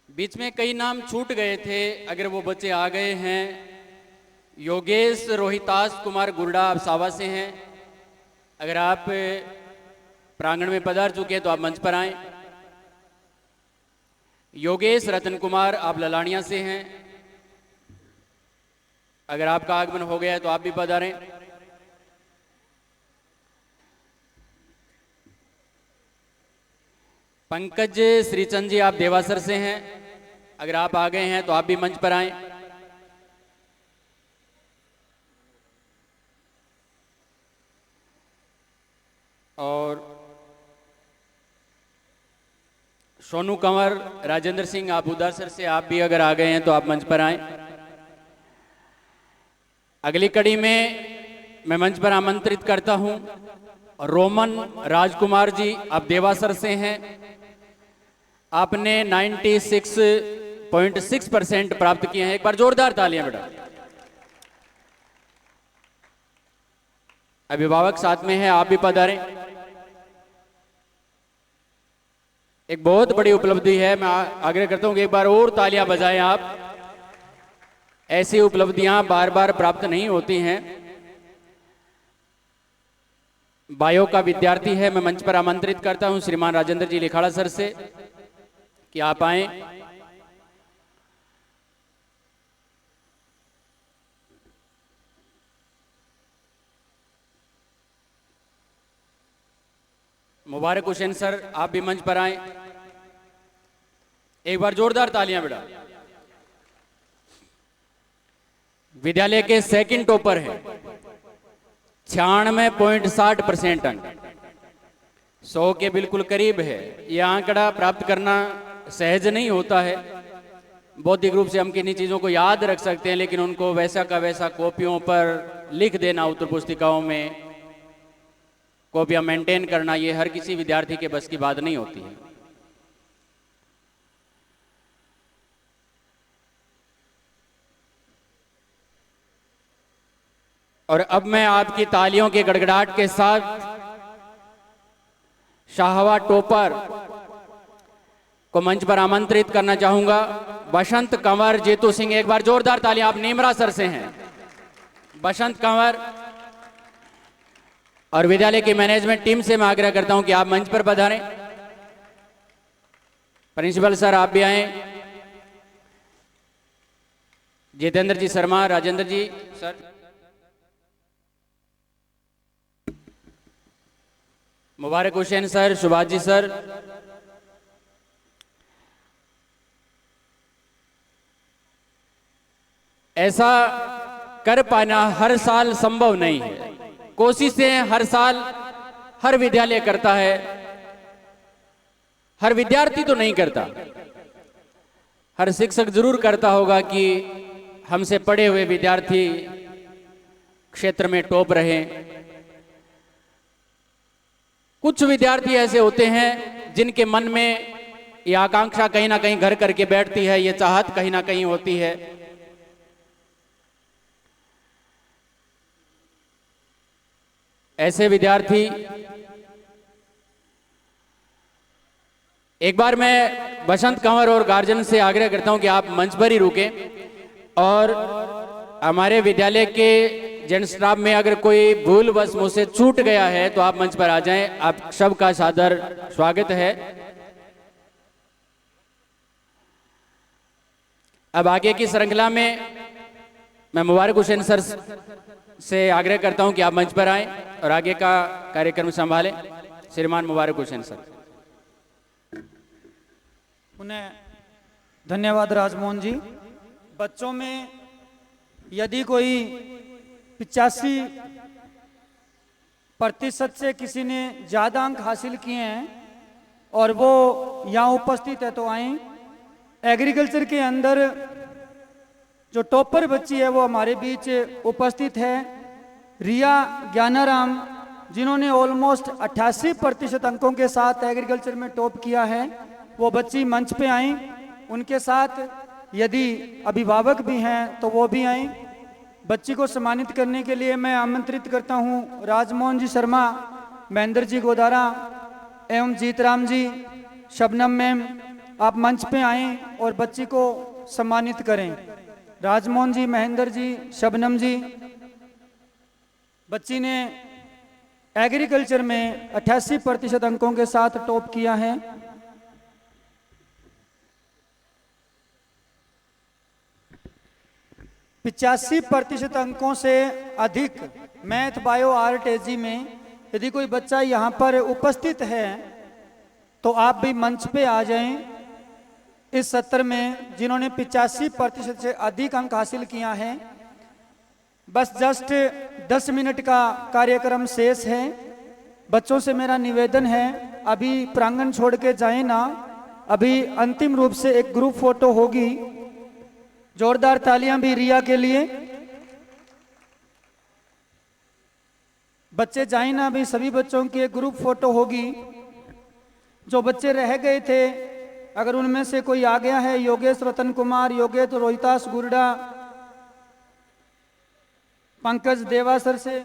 बीच में कई नाम छूट गए थे, अगर वो बच्चे आ गए हैं। योगेश रोहितास कुमार गुरडा आप सावा से हैं। अगर आप प्रांगण में पधार चुके हैं तो आप मंच पर आएं। योगेश रतन कुमार आप ललानिया से हैं। अगर आपका आगमन हो गया है तो आप भी पधारें। पंकज श्रीचंद जी आप देवासर से हैं। अगर आप आ गए हैं तो आप भी मंच पर आएं। और सोनू कंवर राजेंद्र सिंह आप उदासर से आप भी अगर आ गए हैं तो आप मंच पर आएं। अगली कड़ी में मैं मंच पर आमंत्रित करता हूं रोमन राजकुमार जी आप देवासर से हैं। आपने 96.6% प्राप्त किए हैं। एक बार जोरदार तालियां बेटा। अभिभावक साथ में है, आप भी पधारें। एक बहुत बड़ी उपलब्धि है। मैं आग्रह करता हूं कि एक बार और तालियां बजाएं आप। ऐसी उपलब्धियां बार बार प्राप्त नहीं होती हैं। बायो का विद्यार्थी है, मैं मंच पर आमंत्रित करता हूं श्रीमान राजेंद्र जी लिखाड़ा सर से कि आप आए। मुबारक हुसैन सर आप भी मंच पर आए। एक बार जोरदार तालियां बेटा। विद्यालय के सेकंड टॉपर है, 96.60% अंक, 100 के बिल्कुल करीब है। यह आंकड़ा प्राप्त करना सहज नहीं होता है। बौद्धिक रूप से हम किन्हीं चीज़ों को याद रख सकते हैं, लेकिन उनको वैसा का वैसा कॉपियों पर लिख देना, उत्तर पुस्तिकाओं में कॉपियाँ मेंटेन करना, ये हर किसी विद्यार्थी के बस की बात नहीं होती है। और अब मैं आपकी तालियों की गड़गड़ाहट के साथ शाहवा टोपर को मंच पर आमंत्रित करना चाहूंगा। बसंत कंवर जीतू सिंह, एक बार जोरदार तालियां। आप नीमरा सर से हैं। बसंत कंवर और विद्यालय की मैनेजमेंट टीम से मैं आग्रह करता हूं कि आप मंच पर पधारें। प्रिंसिपल सर आप भी आए। जितेंद्र जी शर्मा, राजेंद्र जी सर, मुबारक हुसैन सर, सुभाष जी सर, ऐसा कर पाना हर साल संभव नहीं है। कोशिशें हर साल हर विद्यालय करता है, हर विद्यार्थी तो नहीं करता। हर शिक्षक जरूर करता होगा कि हमसे पढ़े हुए विद्यार्थी क्षेत्र में टॉप रहे। कुछ विद्यार्थी ऐसे होते हैं जिनके मन में ये आकांक्षा कहीं ना कहीं घर करके बैठती है, ये चाहत कहीं ना कहीं होती है। ऐसे विद्यार्थी, एक बार मैं बसंत कंवर और गार्जियन से आग्रह करता हूं कि आप मंच पर ही रुकें, और हमारे विद्यालय के जेंट स्टाफ में अगर कोई भूल बस मुझसे छूट गया है तो आप मंच पर आ जाएं। आप सबका सादर स्वागत है। अब आगे की श्रृंखला में मैं मुबारक हुसैन सर से आग्रह करता हूं कि आप मंच पर आएं और आगे का कार्यक्रम संभालें। श्रीमान मुबारक हुसैन सर। उन्हें धन्यवाद राजमोहन जी। बच्चों में यदि कोई 85% से किसी ने ज़्यादा अंक हासिल किए हैं और वो यहाँ उपस्थित है तो आए। एग्रीकल्चर के अंदर जो टॉपर बच्ची है वो हमारे बीच उपस्थित है, रिया ज्ञानाराम, जिन्होंने ऑलमोस्ट 88% अंकों के साथ एग्रीकल्चर में टॉप किया है। वो बच्ची मंच पे आई। उनके साथ यदि अभिभावक भी हैं तो वो भी आए। बच्ची को सम्मानित करने के लिए मैं आमंत्रित करता हूं राजमोहन जी शर्मा, महेंद्र जी गोदारा एवं जीतराम जी, शबनम मैम, आप मंच पे आएं और बच्ची को सम्मानित करें। राजमोहन जी, महेंद्र जी, शबनम जी, बच्ची ने एग्रीकल्चर में 88% अंकों के साथ टॉप किया है। पिचासी 85% अंकों से अधिक मैथ, बायो, आर्ट, एजी में यदि कोई बच्चा यहाँ पर उपस्थित है तो आप भी मंच पे आ जाएं। इस सत्र में जिन्होंने 85% से अधिक अंक हासिल किया है, बस जस्ट 10 मिनट का कार्यक्रम शेष है। बच्चों से मेरा निवेदन है, अभी प्रांगण छोड़ के जाएं ना। अभी अंतिम रूप से एक ग्रुप फोटो होगी। जोरदार तालियां भी रिया के लिए। बच्चे जाएं ना, अभी सभी बच्चों की एक ग्रुप फोटो होगी। जो बच्चे रह गए थे, अगर उनमें से कोई आ गया है, योगेश रतन कुमार, योगेश रोहितास गुरडा, पंकज देवासर से,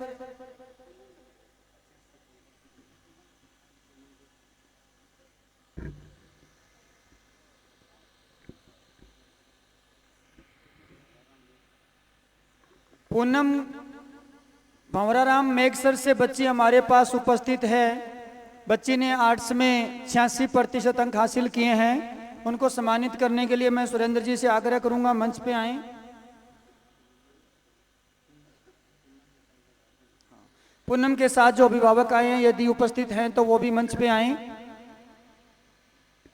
पूनम भंवराराम मेघसर से बच्ची हमारे पास उपस्थित है। बच्ची ने आर्ट्स में 86% अंक हासिल किए हैं। उनको सम्मानित करने के लिए मैं सुरेंद्र जी से आग्रह करूंगा, मंच पे आएं। पूनम के साथ जो अभिभावक आए हैं यदि उपस्थित हैं तो वो भी मंच पे आएं।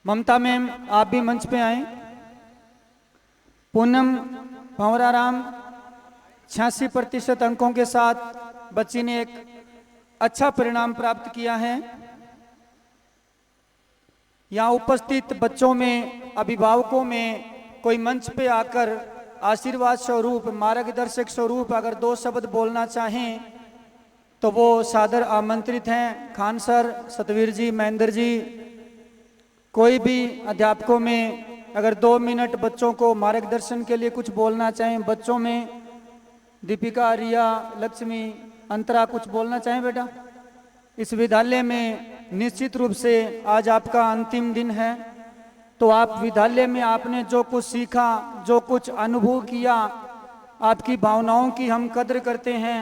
ममता मैम, आप भी मंच पे आएं। पूनम भंवराराम 86% अंकों के साथ बच्ची ने एक अच्छा परिणाम प्राप्त किया है। यहाँ उपस्थित बच्चों में, अभिभावकों में कोई मंच पे आकर आशीर्वाद स्वरूप, मार्गदर्शक स्वरूप अगर 2 शब्द बोलना चाहें तो वो सादर आमंत्रित हैं। खान सर, सतवीर जी, महेंद्र जी, कोई भी अध्यापकों में अगर 2 मिनट बच्चों को मार्गदर्शन के लिए कुछ बोलना चाहें। बच्चों में दीपिका, रिया, लक्ष्मी, अंतरा कुछ बोलना चाहें बेटा। इस विद्यालय में निश्चित रूप से आज आपका अंतिम दिन है, तो आप विद्यालय में आपने जो कुछ सीखा, जो कुछ अनुभव किया, आपकी भावनाओं की हम कद्र करते हैं।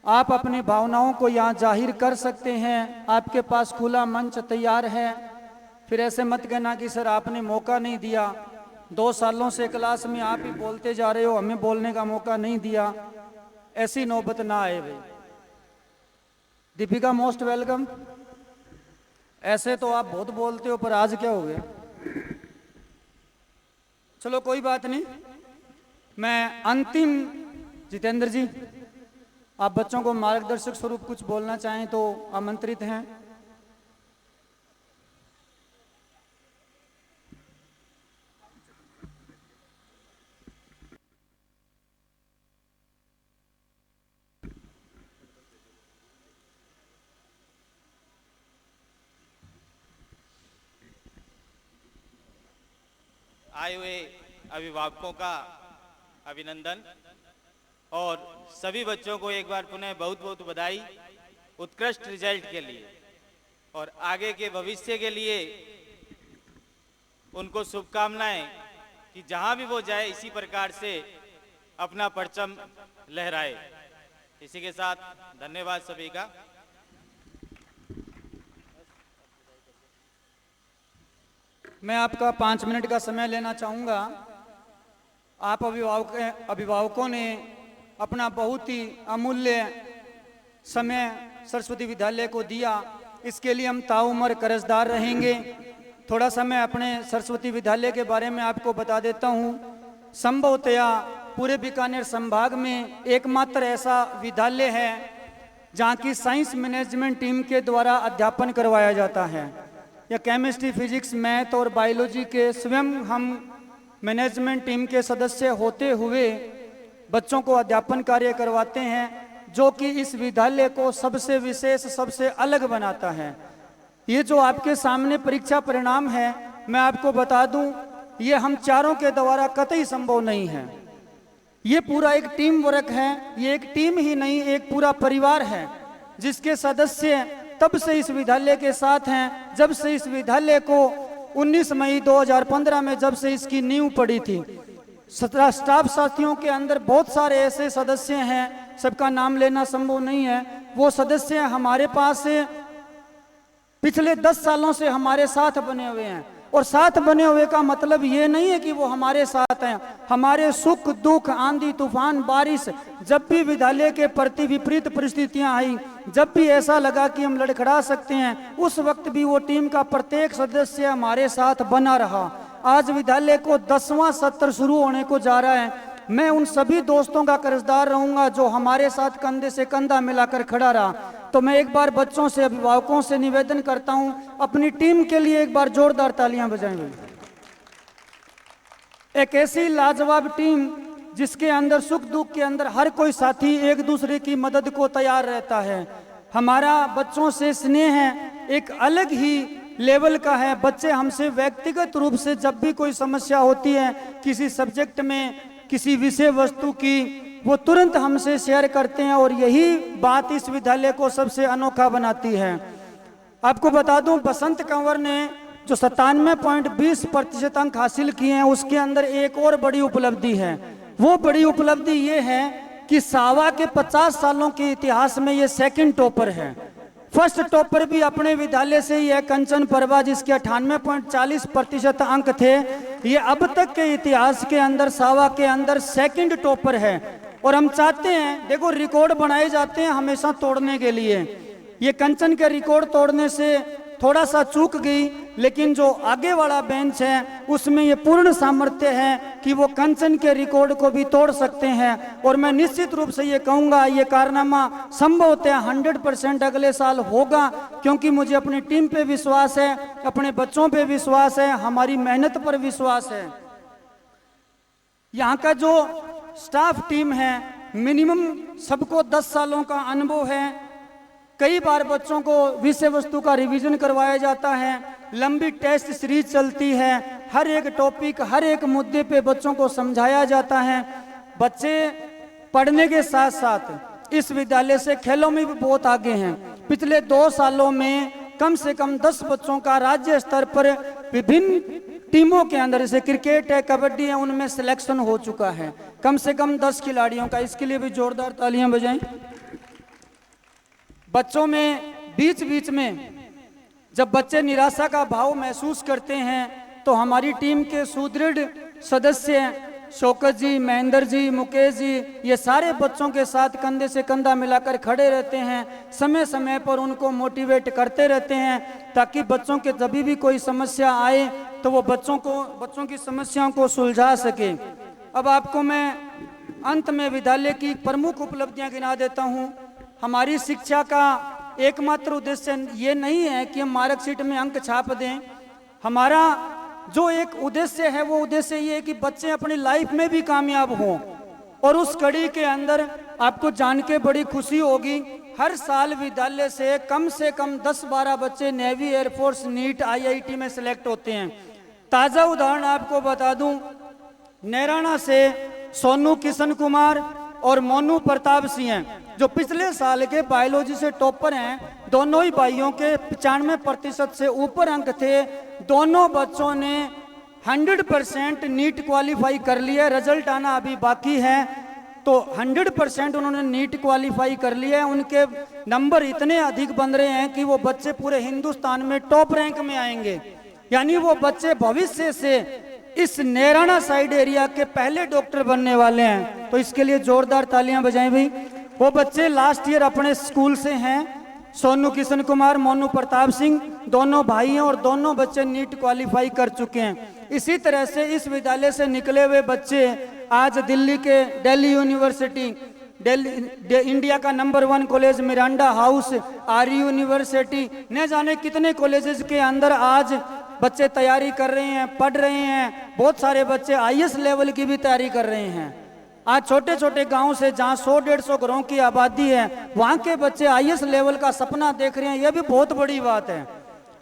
आप अपनी भावनाओं को यहाँ जाहिर कर सकते हैं, आपके पास खुला मंच तैयार है। फिर ऐसे मत कहना कि सर आपने मौका नहीं दिया, 2 सालों से क्लास में आप ही बोलते जा रहे हो, हमें बोलने का मौका नहीं दिया। ऐसी नौबत ना आए भाई। Deepika most welcome. ऐसे तो आप बहुत बोलते हो, पर आज क्या हो गया? चलो कोई बात नहीं। मैं अंतिम, जितेंद्र जी आप बच्चों को मार्गदर्शक स्वरूप कुछ बोलना चाहें तो आमंत्रित हैं। आए हुए अभिभावकों का अभिनंदन और सभी बच्चों को एक बार पुनः बहुत बहुत बधाई उत्कृष्ट रिजल्ट के लिए और आगे के भविष्य के लिए उनको शुभकामनाएं कि जहां भी वो जाए इसी प्रकार से अपना परचम लहराए। इसी के साथ धन्यवाद सभी का। मैं आपका 5 मिनट का समय लेना चाहूँगा। आप अभिभावकों ने अपना बहुत ही अमूल्य समय सरस्वती विद्यालय को दिया, इसके लिए हम ताउम्र कर्जदार रहेंगे। थोड़ा समय अपने सरस्वती विद्यालय के बारे में आपको बता देता हूँ। संभवतया पूरे बीकानेर संभाग में एकमात्र ऐसा विद्यालय है जहाँ की साइंस मैनेजमेंट टीम के द्वारा अध्यापन करवाया जाता है। या केमिस्ट्री, फिजिक्स, मैथ और बायोलॉजी के स्वयं हम मैनेजमेंट टीम के सदस्य होते हुए बच्चों को अध्यापन कार्य करवाते हैं, जो कि इस विद्यालय को सबसे विशेष, सबसे अलग बनाता है। ये जो आपके सामने परीक्षा परिणाम है, मैं आपको बता दूं, ये हम चारों के द्वारा कतई संभव नहीं है। ये पूरा एक टीम वर्क है। ये एक टीम ही नहीं, एक पूरा परिवार है जिसके सदस्य तब से इस विद्यालय के साथ हैं जब से इस विद्यालय को 19 मई 2015 में जब से इसकी नींव पड़ी थी। स्टाफ साथियों के अंदर बहुत सारे ऐसे सदस्य हैं, सबका नाम लेना संभव नहीं है। वो सदस्य हमारे पास पिछले 10 सालों से हमारे साथ बने हुए हैं। और साथ बने हुए का मतलब ये नहीं है कि वो हमारे साथ हैं। हमारे सुख दुख, आंधी तूफान, बारिश, जब भी विद्यालय के प्रति विपरीत परिस्थितियां आई, जब भी ऐसा लगा कि हम लड़खड़ा सकते हैं, उस वक्त भी वो टीम का प्रत्येक सदस्य हमारे साथ बना रहा। आज विद्यालय को 10वां सत्र शुरू होने को जा रहा है। मैं उन सभी दोस्तों का कर्जदार रहूंगा जो हमारे साथ कंधे से कंधा मिलाकर खड़ा रहा। तो मैं एक बार बच्चों से, अभिभावकों से निवेदन करता हूं, अपनी टीम के लिए एक बार जोरदार तालियां बजाएं। एक ऐसी लाजवाब टीम जिसके अंदर सुख दुख के अंदर हर कोई साथी एक दूसरे की मदद को तैयार रहता है। हमारा बच्चों से स्नेह है एक अलग ही लेवल का है। बच्चे हमसे व्यक्तिगत रूप से जब भी कोई समस्या होती है किसी सब्जेक्ट में, किसी विषय वस्तु की, वो तुरंत हमसे शेयर करते हैं और यही बात इस विद्यालय को सबसे अनोखा बनाती है। आपको बता दूं, बसंत कंवर ने जो 97.20% अंक हासिल किए हैं, उसके अंदर एक और बड़ी उपलब्धि है। वो बड़ी उपलब्धि ये है कि सावा के 50 सालों के इतिहास में ये सेकंड टॉपर है। फर्स्ट टॉपर भी अपने विद्यालय से ही है, कंचन परवा, जिसके 98.40% अंक थे। ये अब तक के इतिहास के अंदर सावा के अंदर सेकंड टॉपर है। और हम चाहते हैं, देखो रिकॉर्ड बनाए जाते हैं हमेशा तोड़ने के लिए। ये कंचन के रिकॉर्ड तोड़ने से थोड़ा सा चूक गई, लेकिन जो आगे वाला बेंच है उसमें ये पूर्ण सामर्थ्य है कि वो कंचन के रिकॉर्ड को भी तोड़ सकते हैं। और मैं निश्चित रूप से ये कहूँगा, ये कारनामा संभवतः 100% अगले साल होगा, क्योंकि मुझे अपनी टीम पे विश्वास है, अपने बच्चों पे विश्वास है, हमारी मेहनत पर विश्वास है। यहाँ का जो स्टाफ टीम है मिनिमम सबको 10 सालों का अनुभव है। कई बार बच्चों को विषय वस्तु का रिवीजन करवाया जाता है, लंबी टेस्ट सीरीज चलती है, हर एक टॉपिक हर एक मुद्दे पे बच्चों को समझाया जाता है। बच्चे पढ़ने के साथ साथ इस विद्यालय से खेलों में भी बहुत आगे हैं। पिछले 2 सालों में कम से कम 10 बच्चों का राज्य स्तर पर विभिन्न टीमों के अंदर, जैसे क्रिकेट है, कबड्डी है, उनमें सिलेक्शन हो चुका है, कम से कम 10 खिलाड़ियों का। इसके लिए भी जोरदार तालियां बजाएं। बच्चों में बीच बीच में जब बच्चे निराशा का भाव महसूस करते हैं तो हमारी टीम के सुदृढ़ सदस्य शौकत जी, महेंद्र जी, मुकेश जी, ये सारे बच्चों के साथ कंधे से कंधा मिलाकर खड़े रहते हैं, समय समय पर उनको मोटिवेट करते रहते हैं ताकि बच्चों के जब भी कोई समस्या आए तो वो बच्चों की समस्याओं को सुलझा सके। अब आपको मैं अंत में विद्यालय की प्रमुख उपलब्धियां गिना देता हूँ। हमारी शिक्षा का एकमात्र उद्देश्य ये नहीं है कि हम मार्कशीट में अंक छाप दें। हमारा जो एक उद्देश्य है वो उद्देश्य ये है कि बच्चे अपनी लाइफ में भी कामयाब हों। और उस कड़ी के अंदर आपको जान के बड़ी खुशी होगी, हर साल विद्यालय से कम 10-12 बच्चे नेवी, एयरफोर्स, नीट, IIT में सिलेक्ट होते हैं। ताज़ा उदाहरण आपको बता दूं, नैराना से सोनू किशन कुमार और मोनू प्रताप सिंह हैं जो पिछले साल के बायोलॉजी से टॉपर हैं। दोनों ही भाइयों के 95% से ऊपर अंक थे। दोनों बच्चों ने 100% नीट क्वालिफाई कर लिया। रिजल्ट आना अभी बाकी है, तो 100% उन्होंने नीट क्वालिफाई कर लिया है। उनके नंबर इतने अधिक बन रहे हैं कि वो बच्चे पूरे हिंदुस्तान में टॉप रैंक में आएंगे। यानी वो बच्चे भविष्य से इस नैराना साइड एरिया के पहले डॉक्टर बनने वाले हैं। तो इसके लिए जोरदार तालियां बजाएं भाई। वो बच्चे लास्ट ईयर अपने स्कूल से हैं। सोनू किशन कुमार, मोनू प्रताप सिंह दोनों भाई हैं और दोनों बच्चे नीट क्वालिफाई कर चुके हैं। इसी तरह से इस विद्यालय से निकले हुए बच्चे आज दिल्ली के दिल्ली यूनिवर्सिटी, इंडिया का नंबर 1 कॉलेज मिरांडा हाउस, आर्य यूनिवर्सिटी, न जाने कितने कॉलेजेस के अंदर आज बच्चे तैयारी कर रहे हैं, पढ़ रहे हैं। बहुत सारे बच्चे IAS लेवल की भी तैयारी कर रहे हैं। आज छोटे छोटे गांव से जहां 100-150 घरों की आबादी है, वहां के बच्चे IAS लेवल का सपना देख रहे हैं। यह भी बहुत बड़ी बात है।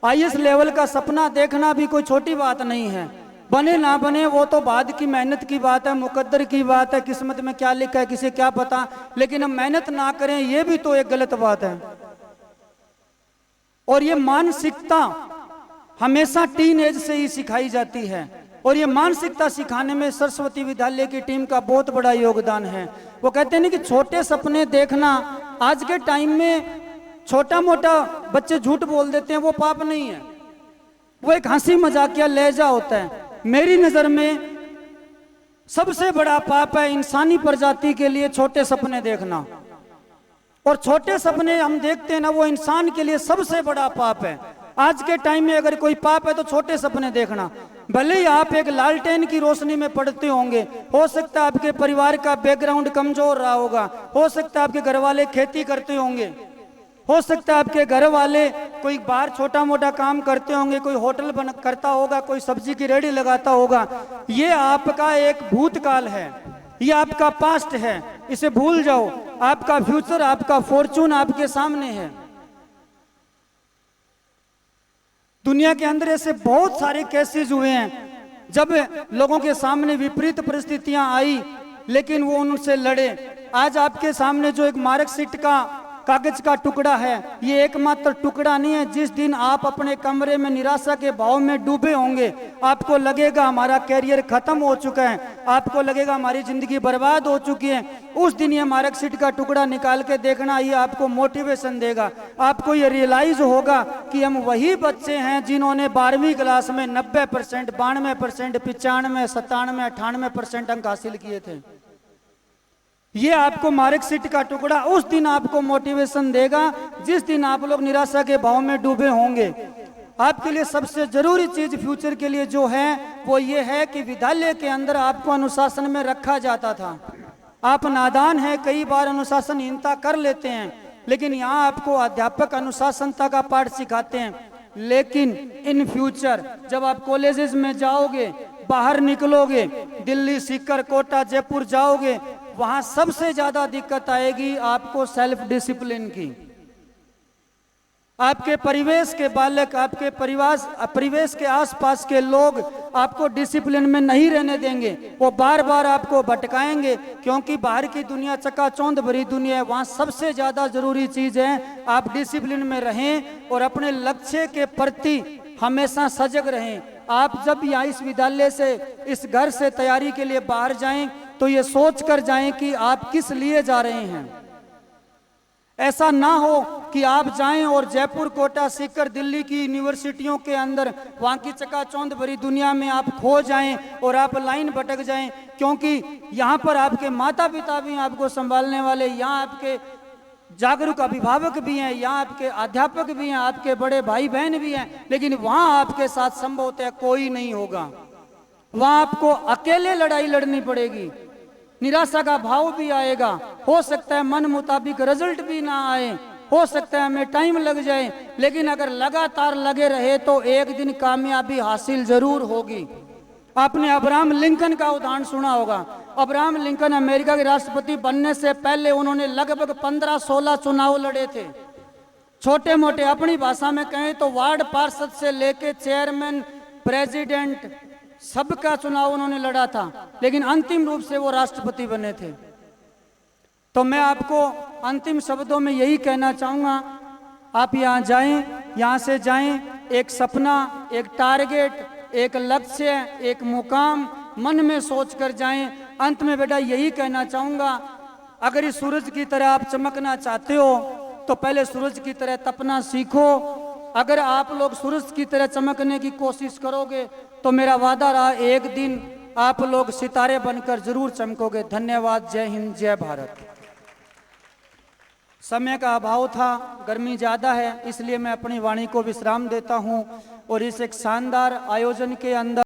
IAS लेवल का सपना देखना भी कोई छोटी बात नहीं है। बने ना बने वो तो बाद की मेहनत की बात है, मुकद्दर की बात है, किस्मत में क्या लिखा है किसे क्या पता। लेकिन हम मेहनत ना करें ये भी तो एक गलत बात है। और ये मानसिकता हमेशा टीन एज से ही सिखाई जाती है और ये मानसिकता सिखाने में सरस्वती विद्यालय की टीम का बहुत बड़ा योगदान है। वो कहते हैं ना कि छोटे सपने देखना, आज के टाइम में छोटा मोटा बच्चे झूठ बोल देते हैं, वो पाप नहीं है, वो एक हंसी मजाकिया लहजा होता है। मेरी नजर में सबसे बड़ा पाप है इंसानी प्रजाति के लिए छोटे सपने देखना। और छोटे सपने हम देखते हैं ना, वो इंसान के लिए सबसे बड़ा पाप है। आज के टाइम में अगर कोई पाप है तो छोटे सपने देखना। भले ही आप एक लालटेन की रोशनी में पढ़ते होंगे, हो सकता है आपके परिवार का बैकग्राउंड कमजोर रहा होगा, हो सकता है आपके घर वाले खेती करते होंगे, हो सकता है आपके घर वाले कोई बाहर छोटा मोटा काम करते होंगे, कोई होटल बन करता होगा, कोई सब्जी की रेहड़ी लगाता होगा। ये आपका एक भूतकाल है, ये आपका पास्ट है, इसे भूल जाओ। आपका फ्यूचर, आपका फॉर्चून आपके सामने है। दुनिया के अंदर ऐसे बहुत सारे केसेस हुए हैं जब लोगों के सामने विपरीत परिस्थितियां आई लेकिन वो उनसे लड़े। आज आपके सामने जो एक मार्कशीट का कागज का टुकड़ा है, ये एकमात्र टुकड़ा नहीं है। जिस दिन आप अपने कमरे में निराशा के भाव में डूबे होंगे, आपको लगेगा हमारा कैरियर खत्म हो चुका है, आपको लगेगा हमारी जिंदगी बर्बाद हो चुकी है, उस दिन ये मार्कशीट का टुकड़ा निकाल के देखना, ये आपको मोटिवेशन देगा। आपको ये रियलाइज होगा कि हम वही बच्चे हैं जिन्होंने 12वीं क्लास में 90%, 92%, 95%, 97%, 98% अंक हासिल किए थे। ये आपको मार्कशीट का टुकड़ा उस दिन आपको मोटिवेशन देगा जिस दिन आप लोग निराशा के भाव में डूबे होंगे। आपके लिए सबसे जरूरी चीज फ्यूचर के लिए जो है वो ये है कि विद्यालय के अंदर आपको अनुशासन में रखा जाता था। आप नादान हैं, कई बार अनुशासनहीनता कर लेते हैं, लेकिन यहाँ आपको अध्यापक अनुशासनता का पाठ सिखाते हैं। लेकिन इन फ्यूचर जब आप कॉलेजेस में जाओगे, बाहर निकलोगे, दिल्ली, सीकर, कोटा, जयपुर जाओगे, वहां सबसे ज्यादा दिक्कत आएगी आपको सेल्फ डिसिप्लिन की। आपके परिवेश के बालक, आपके परिवेश के आसपास के लोग आपको डिसिप्लिन में नहीं रहने देंगे, वो बार बार आपको भटकाएंगे, क्योंकि बाहर की दुनिया चकाचौंध भरी दुनिया है। वहाँ सबसे ज़्यादा जरूरी चीज़ है आप डिसिप्लिन में रहें और अपने लक्ष्य के प्रति हमेशा सजग रहें। आप जब यहाँ इस विद्यालय से, इस घर से तैयारी के लिए बाहर जाएं तो ये सोच कर जाएं कि आप किस लिए जा रहे हैं। ऐसा ना हो कि आप जाएं और जयपुर, कोटा, सीकर, दिल्ली की यूनिवर्सिटियों के अंदर वहाँ की चकाचौंध भरी दुनिया में आप खो जाएं और आप लाइन भटक जाएं, क्योंकि यहाँ पर आपके माता पिता भी हैं आपको संभालने वाले, यहाँ आपके जागरूक अभिभावक भी हैं, यहाँ आपके अध्यापक भी हैं, आपके बड़े भाई बहन भी हैं, लेकिन वहाँ आपके साथ संभवतः कोई नहीं होगा। वहाँ आपको अकेले लड़ाई लड़नी पड़ेगी, निराशा का भाव भी आएगा, हो सकता है मन मुताबिक रिजल्ट भी ना आए, हो सकता है हमें टाइम लग जाए, लेकिन अगर लगातार लगे रहे तो एक दिन कामयाबी हासिल जरूर होगी। आपने अब्राहम लिंकन का उदाहरण सुना होगा। अब्राहम लिंकन अमेरिका के राष्ट्रपति बनने से पहले उन्होंने लगभग 15-16 चुनाव लड़े थे। छोटे मोटे, अपनी भाषा में कहें तो वार्ड पार्षद से लेके चेयरमैन, प्रेसिडेंट, सबका चुनाव उन्होंने लड़ा था, लेकिन अंतिम रूप से वो राष्ट्रपति बने थे। तो मैं आपको अंतिम शब्दों में यही कहना चाहूँगा, आप यहाँ जाएं, यहाँ से जाएं, एक सपना, एक टारगेट, एक लक्ष्य, एक मुकाम मन में सोच कर जाएं। अंत में बेटा यही कहना चाहूँगा, अगर इस सूरज की तरह आप चमकना चाहते हो तो पहले सूरज की तरह तपना सीखो। अगर आप लोग सूरज की तरह चमकने की कोशिश करोगे तो मेरा वादा रहा, एक दिन आप लोग सितारे बनकर जरूर चमकोगे। धन्यवाद। जय हिंद, जय भारत। समय का अभाव था, गर्मी ज़्यादा है, इसलिए मैं अपनी वाणी को विश्राम देता हूं और इस एक शानदार आयोजन के अंदर